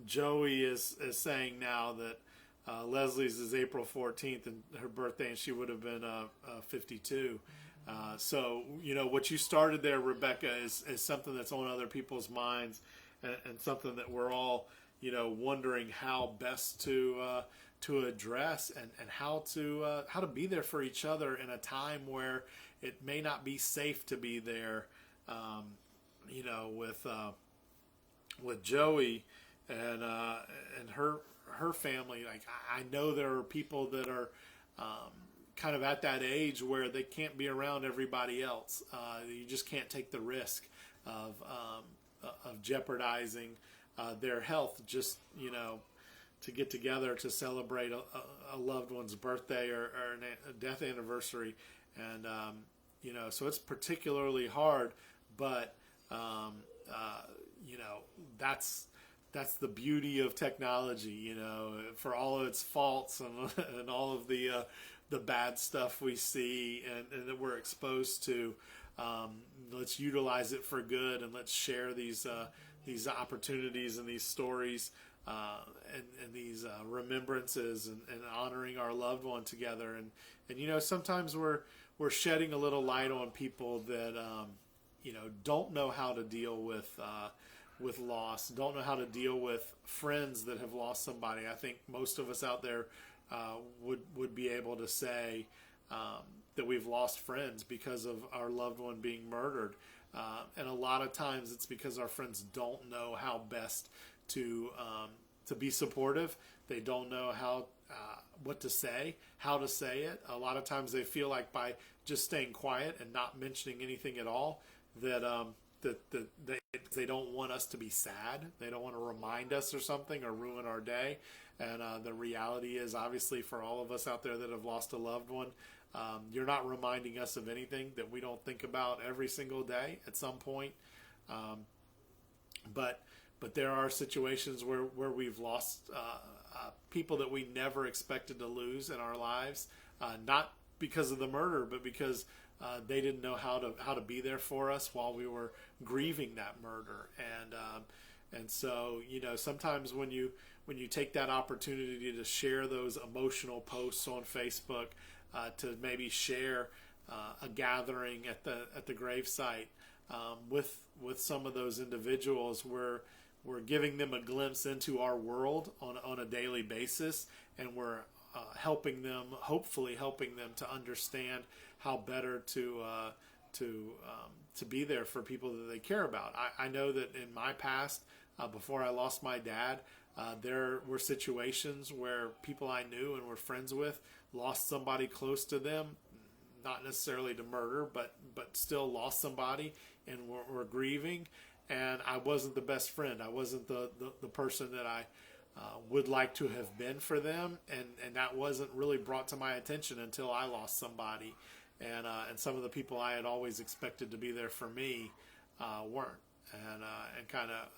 Joey is saying now that Leslie's is April 14th and her birthday, and she would have been 52. So what you started there, Rebecca, is something that's on other people's minds, and something that we're all wondering how best to address, and how to be there for each other in a time where it may not be safe to be there. With Joey and her family. Like, I know there are people that are kind of at that age where they can't be around everybody else. You just can't take the risk of jeopardizing their health just to get together to celebrate a loved one's birthday or a death anniversary. And so it's particularly hard, but that's the beauty of technology, for all of its faults and all of the bad stuff we see and that we're exposed to. Let's utilize it for good, and let's share these opportunities and these stories and these remembrances and honoring our loved one together. And sometimes we're shedding a little light on people that don't know how to deal with loss, don't know how to deal with friends that have lost somebody. I think most of us out there would be able to say that we've lost friends because of our loved one being murdered. And a lot of times it's because our friends don't know how best to be supportive. They don't know what to say, how to say it. A lot of times they feel like by just staying quiet and not mentioning anything at all, that they don't want us to be sad. They don't want to remind us or something or ruin our day. And the reality is, obviously, for all of us out there that have lost a loved one, you're not reminding us of anything that we don't think about every single day at some point. But there are situations where we've lost people that we never expected to lose in our lives, not because of the murder, but because they didn't know how to be there for us while we were grieving that murder. And so sometimes when you take that opportunity to share those emotional posts on Facebook, to maybe share a gathering at the gravesite with some of those individuals, we're giving them a glimpse into our world on a daily basis, and we're hopefully helping them to understand how better to be there for people that they care about. I know that in my past, before I lost my dad, there were situations where people I knew and were friends with lost somebody close to them, not necessarily to murder, but still lost somebody and were grieving. And I wasn't the best friend. I wasn't the person that I would like to have been for them, and that wasn't really brought to my attention until I lost somebody, and some of the people I had always expected to be there for me weren't, and kind of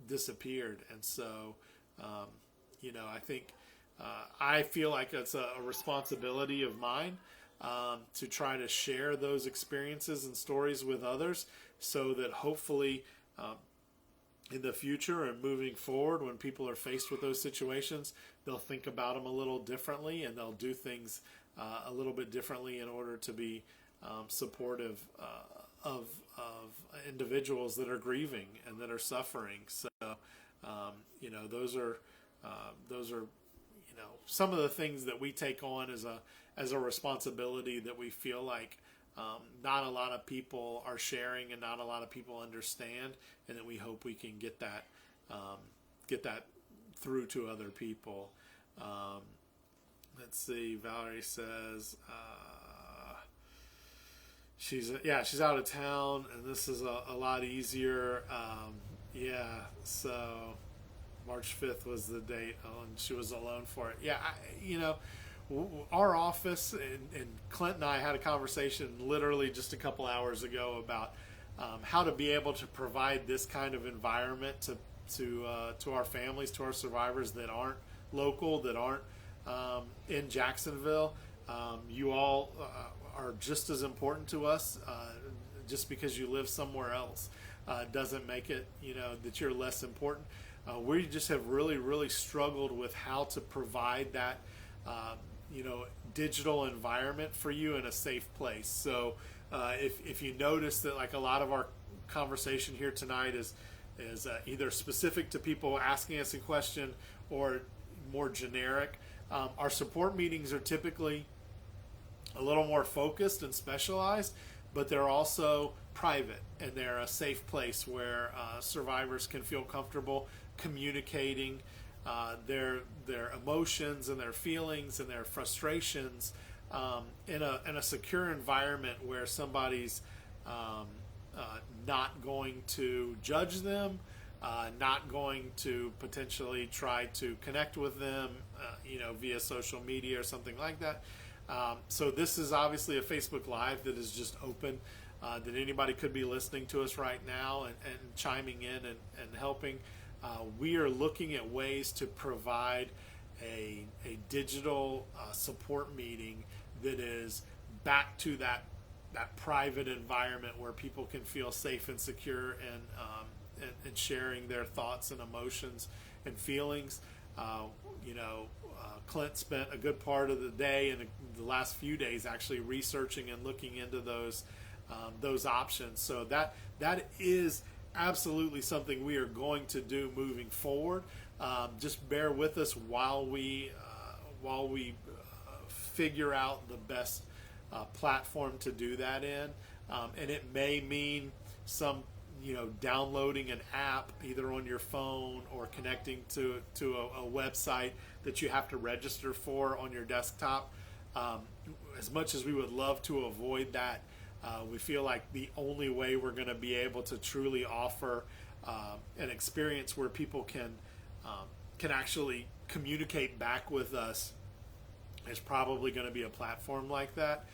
disappeared. And so, I think I feel like it's a responsibility of mine to try to share those experiences and stories with others, so that hopefully in the future and moving forward, when people are faced with those situations, they'll think about them a little differently, and they'll do things a little bit differently in order to be supportive of individuals that are grieving and that are suffering. So, those are some of the things that we take on as a responsibility that we feel like not a lot of people are sharing and not a lot of people understand, and that we hope we can get that through to other people. Let's see. Valerie says she's out of town, and this is a lot easier. So March 5th was the date, and she was alone for it. Our office and Clint and I had a conversation literally just a couple hours ago about how to be able to provide this kind of environment to our families, to our survivors that aren't local, that aren't in Jacksonville. You all are just as important to us. Just because you live somewhere else doesn't make it that you're less important. We just have really, really struggled with how to provide that digital environment for you in a safe place. So if you notice that, like, a lot of our conversation here tonight is either specific to people asking us a question or more generic, our support meetings are typically a little more focused and specialized, but they're also private, and they're a safe place where survivors can feel comfortable communicating their emotions and their feelings and their frustrations in a secure environment where somebody's not going to judge them, not going to potentially try to connect with them, via social media or something like that. So this is obviously a Facebook Live that is just open, that anybody could be listening to us right now and chiming in and helping. we are looking at ways to provide a digital support meeting that is back to that private environment where people can feel safe and secure and sharing their thoughts and emotions and feelings. Clint spent a good part of the day and the last few days actually researching and looking into those options. So that is absolutely something we are going to do moving forward. Just bear with us while we figure out the best platform to do that in, and it may mean some downloading an app either on your phone or connecting to a website that you have to register for on your desktop. As much as we would love to avoid that, we feel like the only way we're going to be able to truly offer an experience where people can actually communicate back with us is probably going to be a platform like that.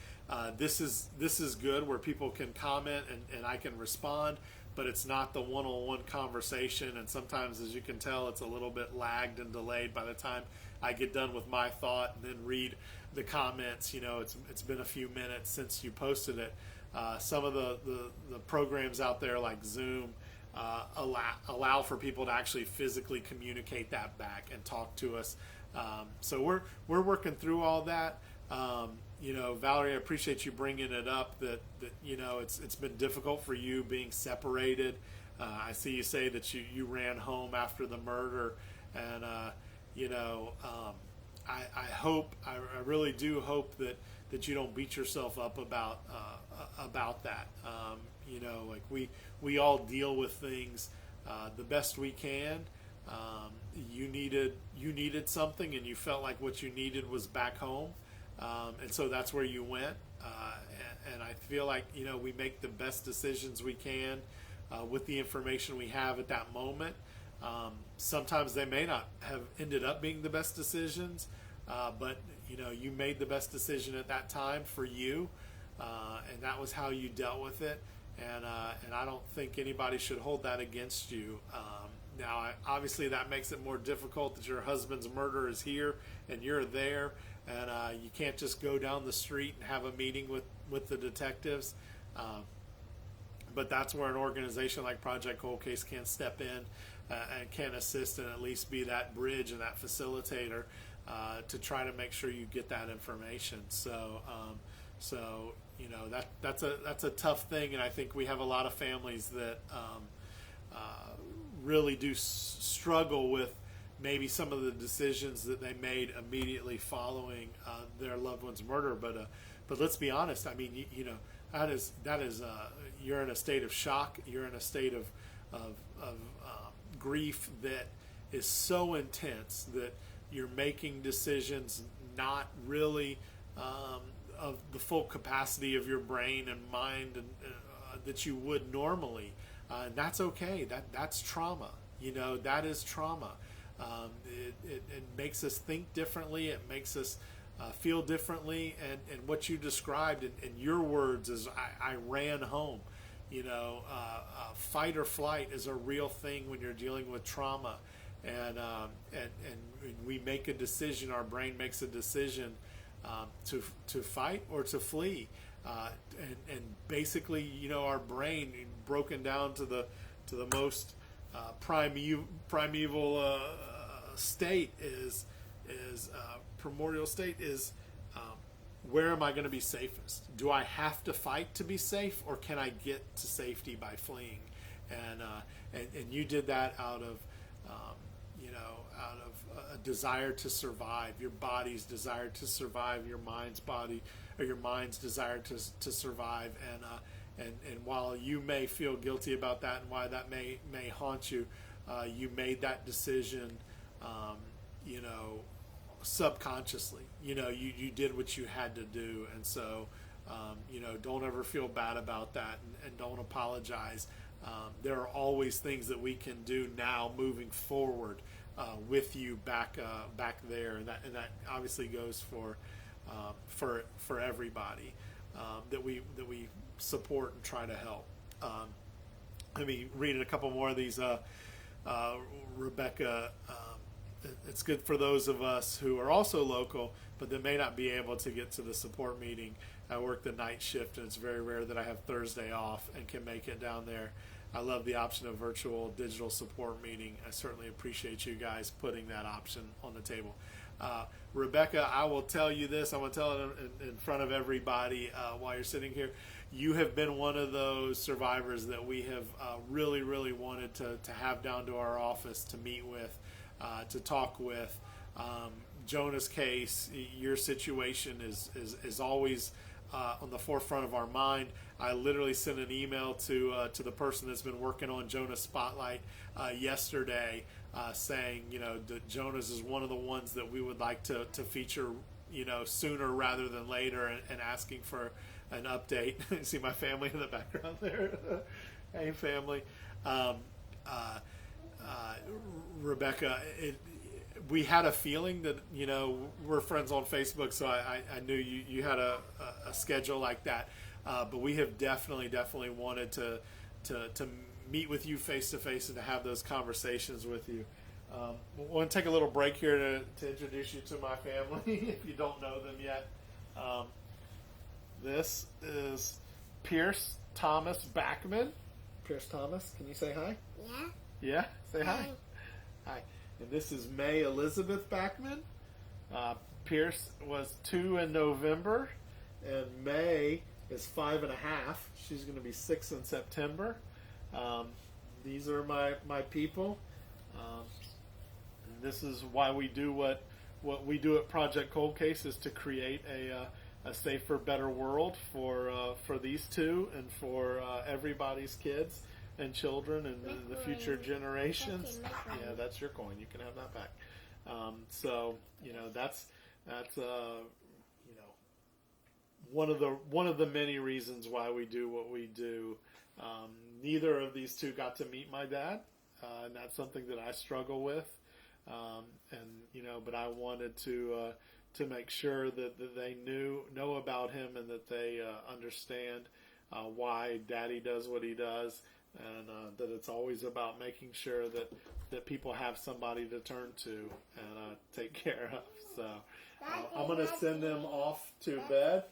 This is good where people can comment and I can respond, but it's not the one-on-one conversation, and sometimes, as you can tell, it's a little bit lagged and delayed by the time I get done with my thought and then read the comments. It's been a few minutes since you posted it. Some of the programs out there like Zoom allow for people to actually physically communicate that back and talk to us. So we're working through all that. Valerie, I appreciate you bringing it up that it's been difficult for you being separated. I see you say that you ran home after the murder, and I really do hope that you don't beat yourself up about that. We all deal with things the best we can. You needed something, and you felt like what you needed was back home. And so that's where you went. And I feel like, we make the best decisions we can with the information we have at that moment. Sometimes they may not have ended up being the best decisions, but, you made the best decision at that time for you. And that was how you dealt with it. And I don't think anybody should hold that against you. Now, obviously, that makes it more difficult that your husband's murder is here and you're there, and you can't just go down the street and have a meeting with the detectives. But that's where an organization like Project Cold Case can step in and can assist and at least be that bridge and that facilitator to try to make sure you get that information. So that's a tough thing, and I think we have a lot of families that really do struggle with maybe some of the decisions that they made immediately following their loved one's murder. But let's be honest. I mean, that is you're in a state of shock. You're in a state of grief that is so intense that you're making decisions not really of the full capacity of your brain and mind and that you would normally. And that's okay. That's trauma. That is trauma. It makes us think differently. It makes us feel differently. And what you described in your words is, I ran home. Fight or flight is a real thing when you're dealing with trauma. And we make a decision. Our brain makes a decision to fight or to flee. And basically, our brain broken down to the most primeval state is primordial state is where am I going to be safest? Do I have to fight to be safe, or can I get to safety by fleeing? And you did that out of a desire to survive, your body's desire to survive, your mind's desire to survive, and while you may feel guilty about that and why that may haunt you, you made that decision, subconsciously. You did what you had to do, and so don't ever feel bad about that, and don't apologize. There are always things that we can do now moving forward with you back there, and that obviously goes for everybody that we support and try to help. Let me read a couple more of these Rebecca, it's good for those of us who are also local, but that may not be able to get to the support meeting. I work the night shift, and it's very rare that I have Thursday off and can make it down there. I love the option of virtual digital support meeting. I certainly appreciate you guys putting that option on the table. Rebecca, I will tell you this. I'm going to tell it in front of everybody while you're sitting here. You have been one of those survivors that we have really, really wanted to have down to our office to meet with, to talk with. Jonah's case, your situation is always on the forefront of our mind. I literally sent an email to the person that's been working on Jonah's Spotlight yesterday, saying, that Jonah's is one of the ones that we would like to feature, sooner rather than later, and asking for an update. See my family in the background there. Hey, family. Rebecca, we had a feeling that, we're friends on Facebook, so I knew you had a schedule like that. But we have definitely wanted to meet with you face to face and to have those conversations with you. I want to take a little break here to introduce you to my family if you don't know them yet. This is Pierce Thomas Backman. Pierce Thomas, can you say hi? Yeah. Yeah? Say hi. Hi. And this is May Elizabeth Backman. Pierce was 2 in November, and May is 5.5. She's going to be 6 in September. These are my people. And this is why we do what we do at Project Cold Case, is to create a safer, better world for these two and for everybody's kids and children and the future generations. Yeah, that's your coin. You can have that back. So that's one of the many reasons why we do what we do. Neither of these two got to meet my dad, and that's something that I struggle with. But I wanted to make sure that they know about him, and that they understand why Daddy does what he does, and that it's always about making sure that people have somebody to turn to and take care of. So I'm going to send them off to bed.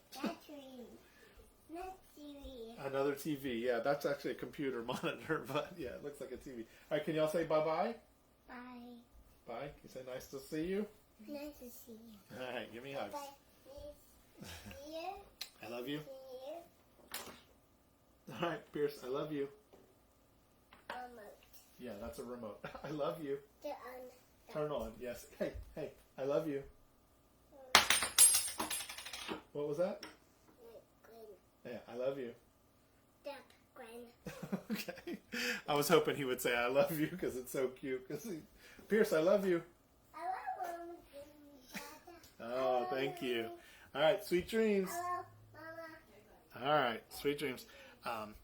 Another TV. Yeah, that's actually a computer monitor, but yeah, it looks like a TV. All right, can y'all say bye-bye? Bye. Bye. Can you say nice to see you? Nice to see you. All right, give me hugs. Bye. See you. I love you. See you. All right, Pierce, I love you. Remote. Yeah, that's a remote. I love you. The on. Turn on. Yes. Hey, I love you. What was that? Green. Yeah, I love you. Step, green. Okay. I was hoping he would say I love you because it's so cute. Pierce, I love you. I love you. Oh, thank you. All right, sweet dreams. Hello, Mama. All right, sweet dreams.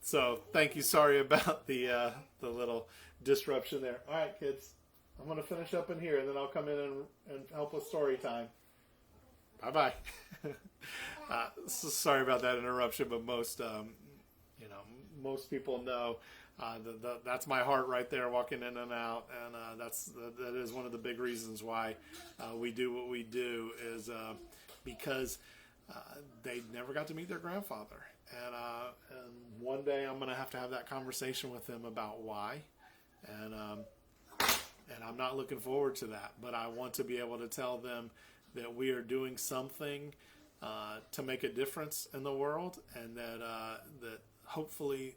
So thank you. Sorry about the little disruption there. All right, kids. I'm going to finish up in here, and then I'll come in and help with story time. Bye-bye. So sorry about that interruption, but most people know that's my heart right there, walking in and out, and that is one of the big reasons why we do what we do, is because they never got to meet their grandfather, and one day I'm going to have that conversation with them about why, and I'm not looking forward to that, but I want to be able to tell them that we are doing something to make a difference in the world, and that hopefully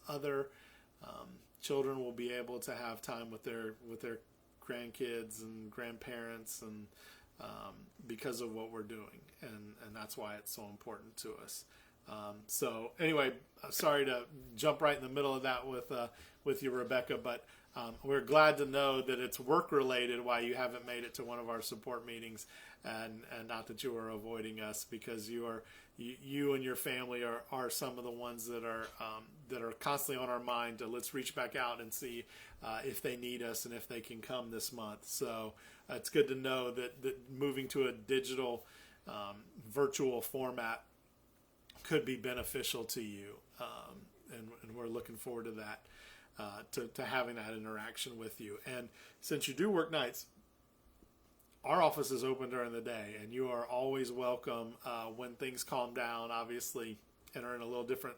other children will be able to have time with their grandkids and grandparents, and because of what we're doing, and that's why it's so important to us. So anyway, sorry to jump right in the middle of that with you, Rebecca, but we're glad to know that it's work related why you haven't made it to one of our support meetings, and not that you are avoiding us, because you and your family are some of the ones that are constantly on our mind. Let's reach back out and see if they need us and if they can come this month. So it's good to know that moving to a digital virtual format could be beneficial to you, and we're looking forward to that. to having that interaction with you. And since you do work nights, our office is open during the day, and you are always welcome when things calm down, obviously, and are in a little different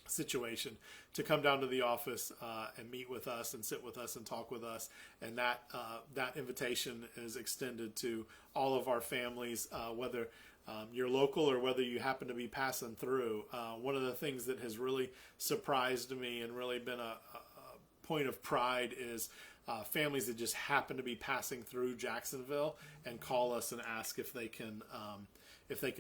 situation, to come down to the office and meet with us and sit with us and talk with us. And that invitation is extended to all of our families, whether you're local or whether you happen to be passing through. One of the things that has really surprised me and really been a point of pride is families that just happen to be passing through Jacksonville and call us and ask if they can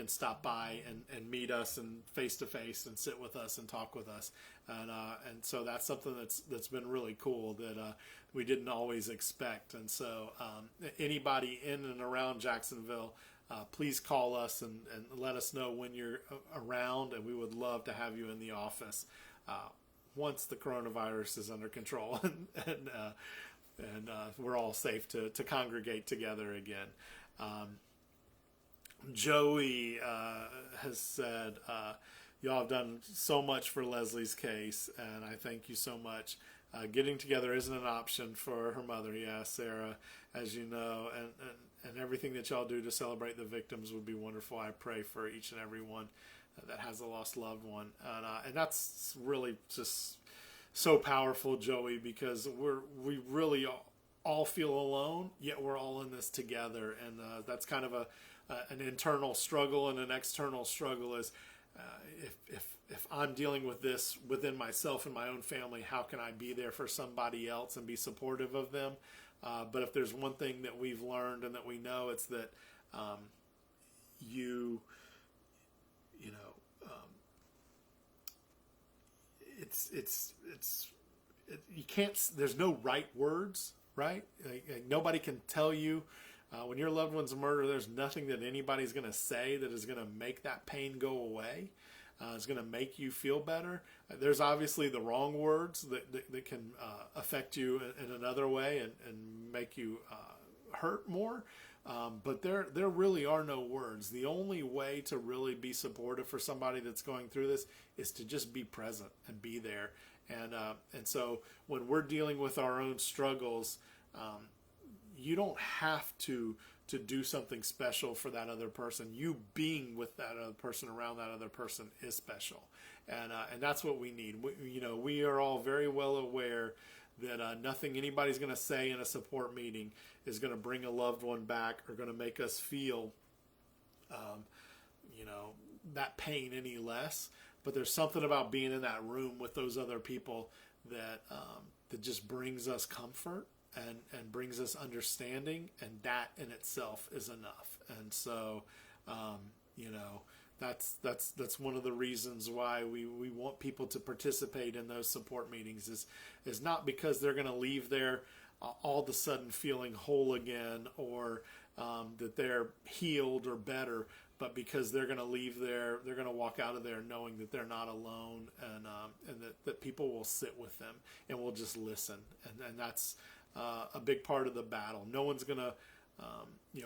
stop by and meet us and face to face and sit with us and talk with us. And so that's something that's been really cool that we didn't always expect. And so anybody in and around Jacksonville, please call us and let us know when you're around, and we would love to have you in the office once the coronavirus is under control and we're all safe to congregate together again. Joey has said, y'all have done so much for Leslie's case, and I thank you so much. Getting together isn't an option for her mother. Yeah, Sarah, as you know, and everything that y'all do to celebrate the victims would be wonderful. I pray for each and every one that has a lost loved one. And that's really just so powerful, Joey, because we really all feel alone, yet we're all in this together. And that's kind of an internal struggle, and an external struggle is if I'm dealing with this within myself and my own family, how can I be there for somebody else and be supportive of them? But if there's one thing that we've learned and that we know, it's that you can't. There's no right words, right? Like nobody can tell you. When your loved one's murdered, there's nothing that anybody's going to say that is going to make that pain go away. It's going to make you feel better. There's obviously the wrong words that can affect you in another way and make you hurt more. But there really are no words. The only way to really be supportive for somebody that's going through this is to just be present and be there. And so when we're dealing with our own struggles, you don't have to do something special for that other person. You being with that other person, around that other person, is special, and that's what we need. We are all very well aware that nothing anybody's going to say in a support meeting is going to bring a loved one back or going to make us feel, that pain any less. But there's something about being in that room with those other people that just brings us comfort. And brings us understanding, and that in itself is enough. And so, that's one of the reasons why we want people to participate in those support meetings is not because they're going to leave there all of a sudden feeling whole again, or that they're healed or better, but because they're going to leave there, they're going to walk out of there knowing that they're not alone, and that people will sit with them and will just listen, and that's a big part of the battle. No one's going to,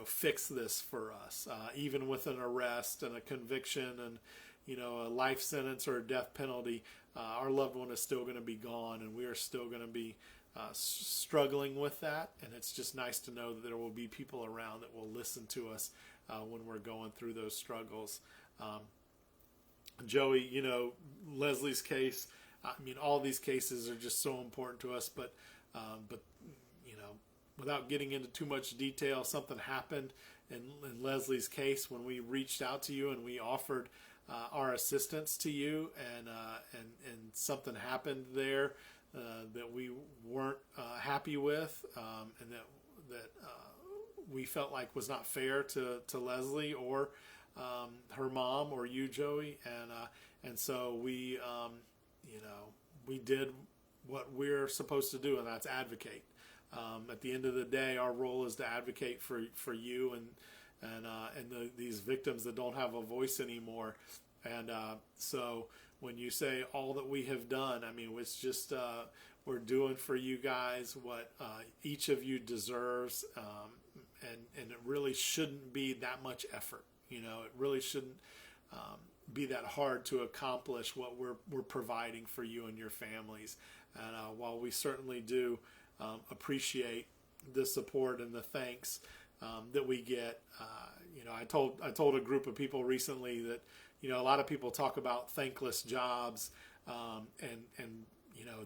fix this for us. Even with an arrest and a conviction and, a life sentence or a death penalty, our loved one is still going to be gone, and we are still going to be struggling with that. And it's just nice to know that there will be people around that will listen to us when we're going through those struggles. Joey, Leslie's case, all these cases are just so important to us, but without getting into too much detail, something happened in Leslie's case when we reached out to you and we offered our assistance to you, and something happened there that we weren't happy with, and that we felt like was not fair to Leslie or her mom or you, Joey, and so we did what we're supposed to do, and that's advocate. At the end of the day, our role is to advocate for you and these victims that don't have a voice anymore. And so when you say all that we have done, it's just we're doing for you guys what each of you deserves, and it really shouldn't be that much effort. It really shouldn't be that hard to accomplish what we're providing for you and your families. And while we certainly do appreciate the support and the thanks that we get, I told a group of people recently that a lot of people talk about thankless jobs, and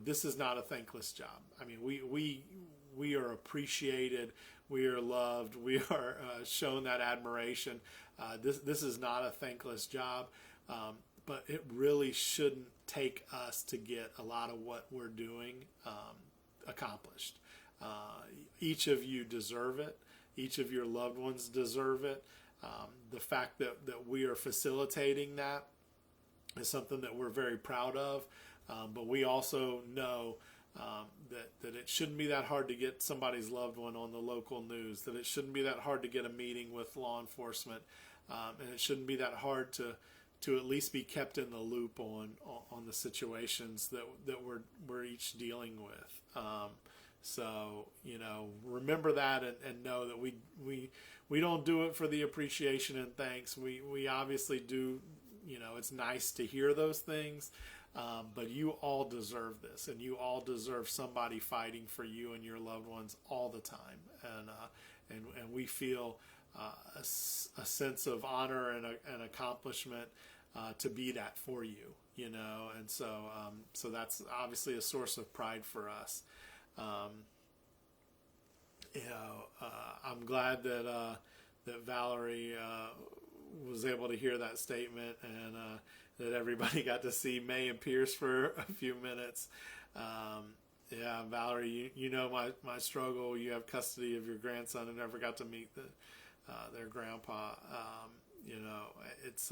this is not a thankless job. I mean, we are appreciated, we are loved, we are shown that admiration. This is not a thankless job, but it really shouldn't take us to get a lot of what we're doing accomplished. Each of you deserve it. Each of your loved ones deserve it. The fact that we are facilitating that is something that we're very proud of. But we also know that it shouldn't be that hard to get somebody's loved one on the local news, that it shouldn't be that hard to get a meeting with law enforcement, and it shouldn't be that hard to at least be kept in the loop on the situations that we're each dealing with. So remember that and know that we don't do it for the appreciation and thanks. We obviously do. It's nice to hear those things, but you all deserve this, and you all deserve somebody fighting for you and your loved ones all the time. And we feel a sense of honor and accomplishment to be that for you, and so that's obviously a source of pride for us. I'm glad that Valerie was able to hear that statement, and that everybody got to see May and Pierce for a few minutes. Valerie, you know my struggle. You have custody of your grandson and never got to meet their grandpa. It's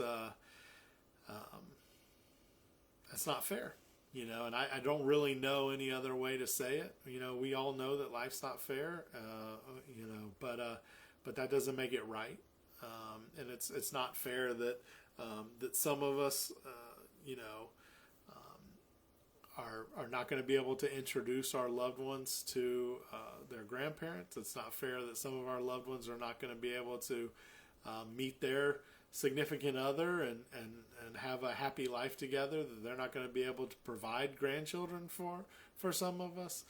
not fair. And I don't really know any other way to say it. We all know that life's not fair, but that doesn't make it right. And it's not fair that some of us, are not going to be able to introduce our loved ones to their grandparents. It's not fair that some of our loved ones are not going to be able to meet their significant other and have a happy life together, that they're not going to be able to provide grandchildren for some of us.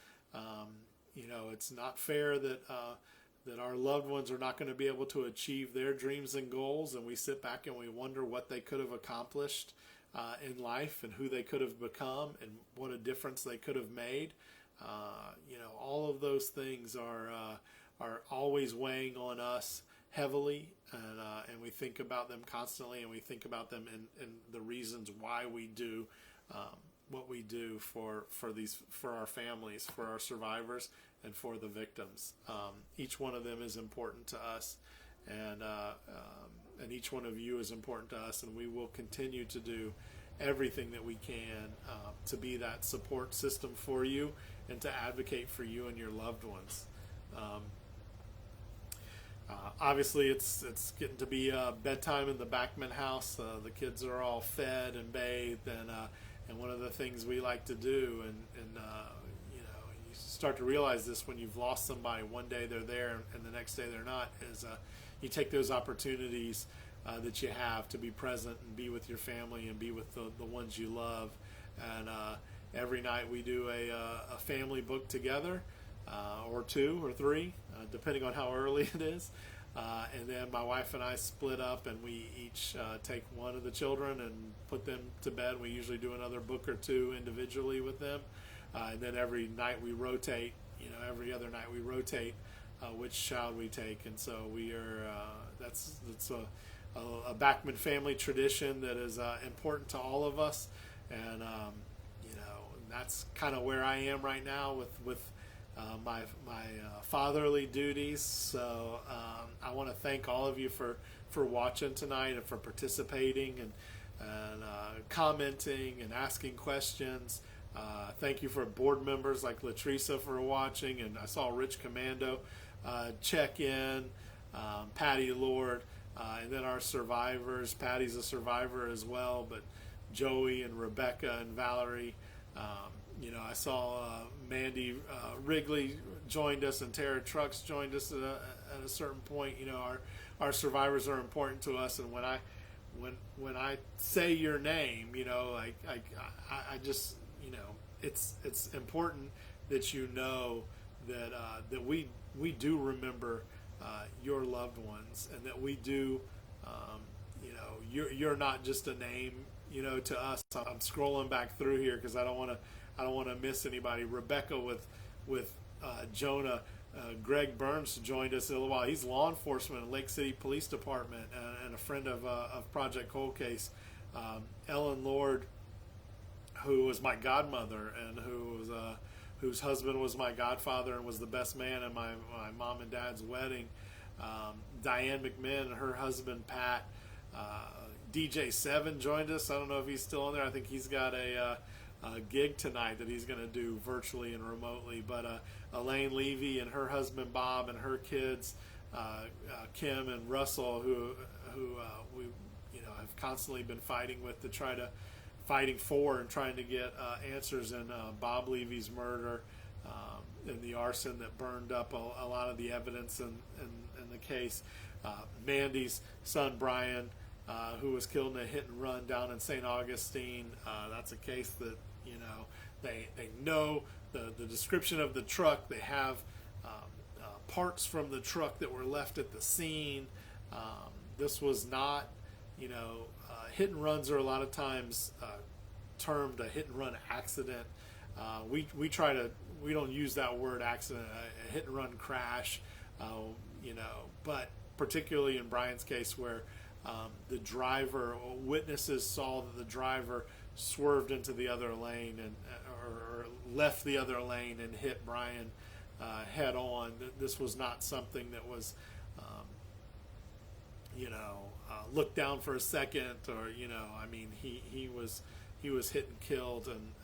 It's not fair that our loved ones are not going to be able to achieve their dreams and goals, and we sit back and we wonder what they could have accomplished in life and who they could have become and what a difference they could have made. All of those things are always weighing on us heavily, and we think about them constantly, and we think about them in the reasons why we do what we do for our families, for our survivors, and for the victims. Each one of them is important to us, and each one of you is important to us, and we will continue to do everything that we can to be that support system for you and to advocate for you and your loved ones. Obviously, it's getting to be bedtime in the Backman house. The kids are all fed and bathed, and one of the things we like to do, and you start to realize this when you've lost somebody. One day they're there, and the next day they're not. Is you take those opportunities that you have to be present and be with your family and be with the ones you love. And every night we do a family book together. Or two or three, depending on how early it is. And then my wife and I split up, and we each take one of the children and put them to bed. We usually do another book or two individually with them. And then every night we rotate, every other night we rotate which child we take. And so we are, that's a Backman family tradition that is important to all of us. And, that's kind of where I am right now with my fatherly duties. So I want to thank all of you for watching tonight and for participating and commenting and asking questions. Thank you for board members like Latrice for watching, and I saw Rich Commando check in, Patty Lord, and then our survivors. Patty's a survivor as well, but Joey and Rebecca and Valerie. I saw Mandy Wrigley joined us, and Tara Trucks joined us at a certain point. Our survivors are important to us, and when I say your name, I just it's important that you know that that we do remember your loved ones, and that we do, you're not just a name, to us. I'm scrolling back through here because I don't want to miss anybody. Rebecca with Jonah. Greg Burns joined us in a little while. He's law enforcement at Lake City Police Department and a friend of Project Cold Case. Ellen Lord, who was my godmother and whose husband was my godfather and was the best man at my mom and dad's wedding. Diane McMinn and her husband Pat. DJ Seven joined us. I don't know if he's still on there. I think he's got a gig tonight that he's going to do virtually and remotely. But Elaine Levy and her husband Bob and her kids, Kim and Russell, who we have constantly been fighting for and trying to get answers in Bob Levy's murder, and the arson that burned up a lot of the evidence in the case. Mandy's son Brian, who was killed in a hit and run down in St. Augustine. That's a case that they know the description of the truck. They have parts from the truck that were left at the scene. This was not, hit and runs are a lot of times termed a hit and run accident. We don't use that word accident, a hit and run crash, but particularly in Brian's case where the driver, witnesses saw that the driver swerved into the other lane or left the other lane and hit Brian head on. This was not something that was, looked down for a second, or he was hit and killed, and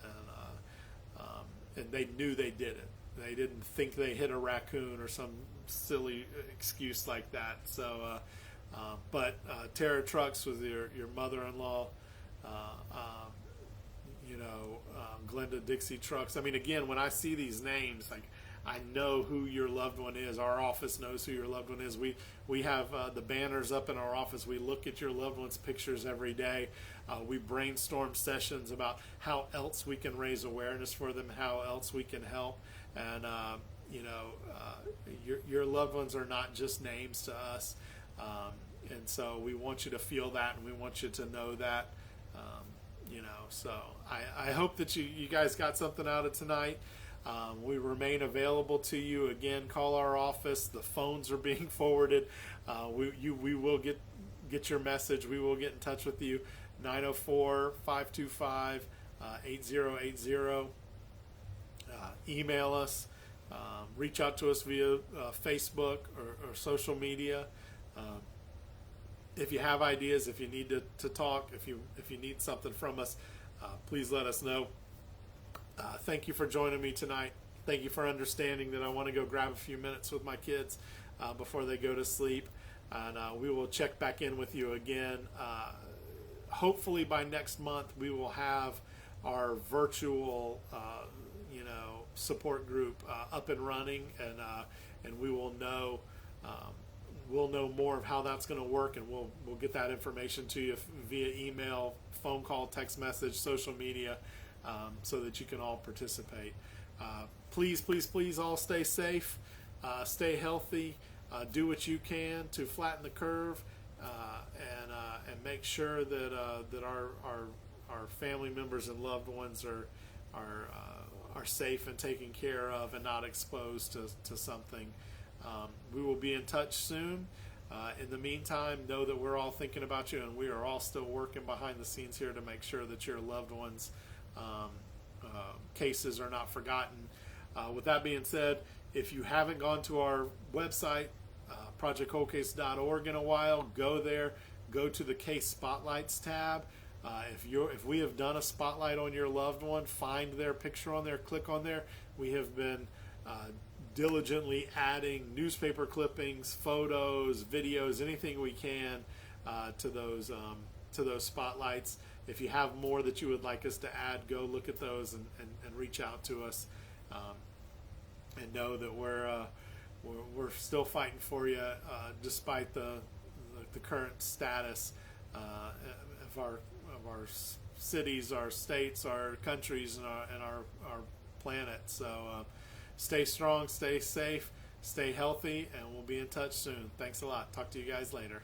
they knew they did it. They didn't think they hit a raccoon or some silly excuse like that. So, but Terra Trucks was your mother-in-law. Glenda Dixie Trucks. Again, when I see these names, I know who your loved one is. Our office knows who your loved one is. We have the banners up in our office. We look at your loved one's pictures every day. We brainstorm sessions about how else we can raise awareness for them, how else we can help. And your loved ones are not just names to us. And so we want you to feel that, and we want you to know that. So I hope that you guys got something out of tonight. We remain available to you. Again, call our office. The phones are being forwarded. We will get your message. We will get in touch with you. 904-525-8080. Email us. Reach out to us via Facebook or social media. If you have ideas, if you need to talk, if you need something from us, please let us know. Thank you for joining me tonight. Thank you for understanding that I want to go grab a few minutes with my kids before they go to sleep. And we will check back in with you again. Hopefully by next month we will have our virtual support group up and running, and we will know we'll know more of how that's going to work, and we'll get that information to you via email, phone call, text message, social media, so that you can all participate. Please all stay safe, stay healthy, do what you can to flatten the curve, and make sure that our family members and loved ones are safe and taken care of and not exposed to something. We will be in touch soon. In the meantime, know that we're all thinking about you, and we are all still working behind the scenes here to make sure that your loved ones' cases are not forgotten. With that being said, if you haven't gone to our website, projectcoldcase.org in a while, go there. Go to the Case Spotlights tab. If we have done a spotlight on your loved one, find their picture on there, click on there. We have been diligently adding newspaper clippings, photos, videos, anything we can to those spotlights. If you have more that you would like us to add, go look at those and reach out to us, and know that we're still fighting for you despite the current status of our cities, our states, our countries, and our planet. So stay strong, stay safe, stay healthy, and we'll be in touch soon. Thanks a lot. Talk to you guys later.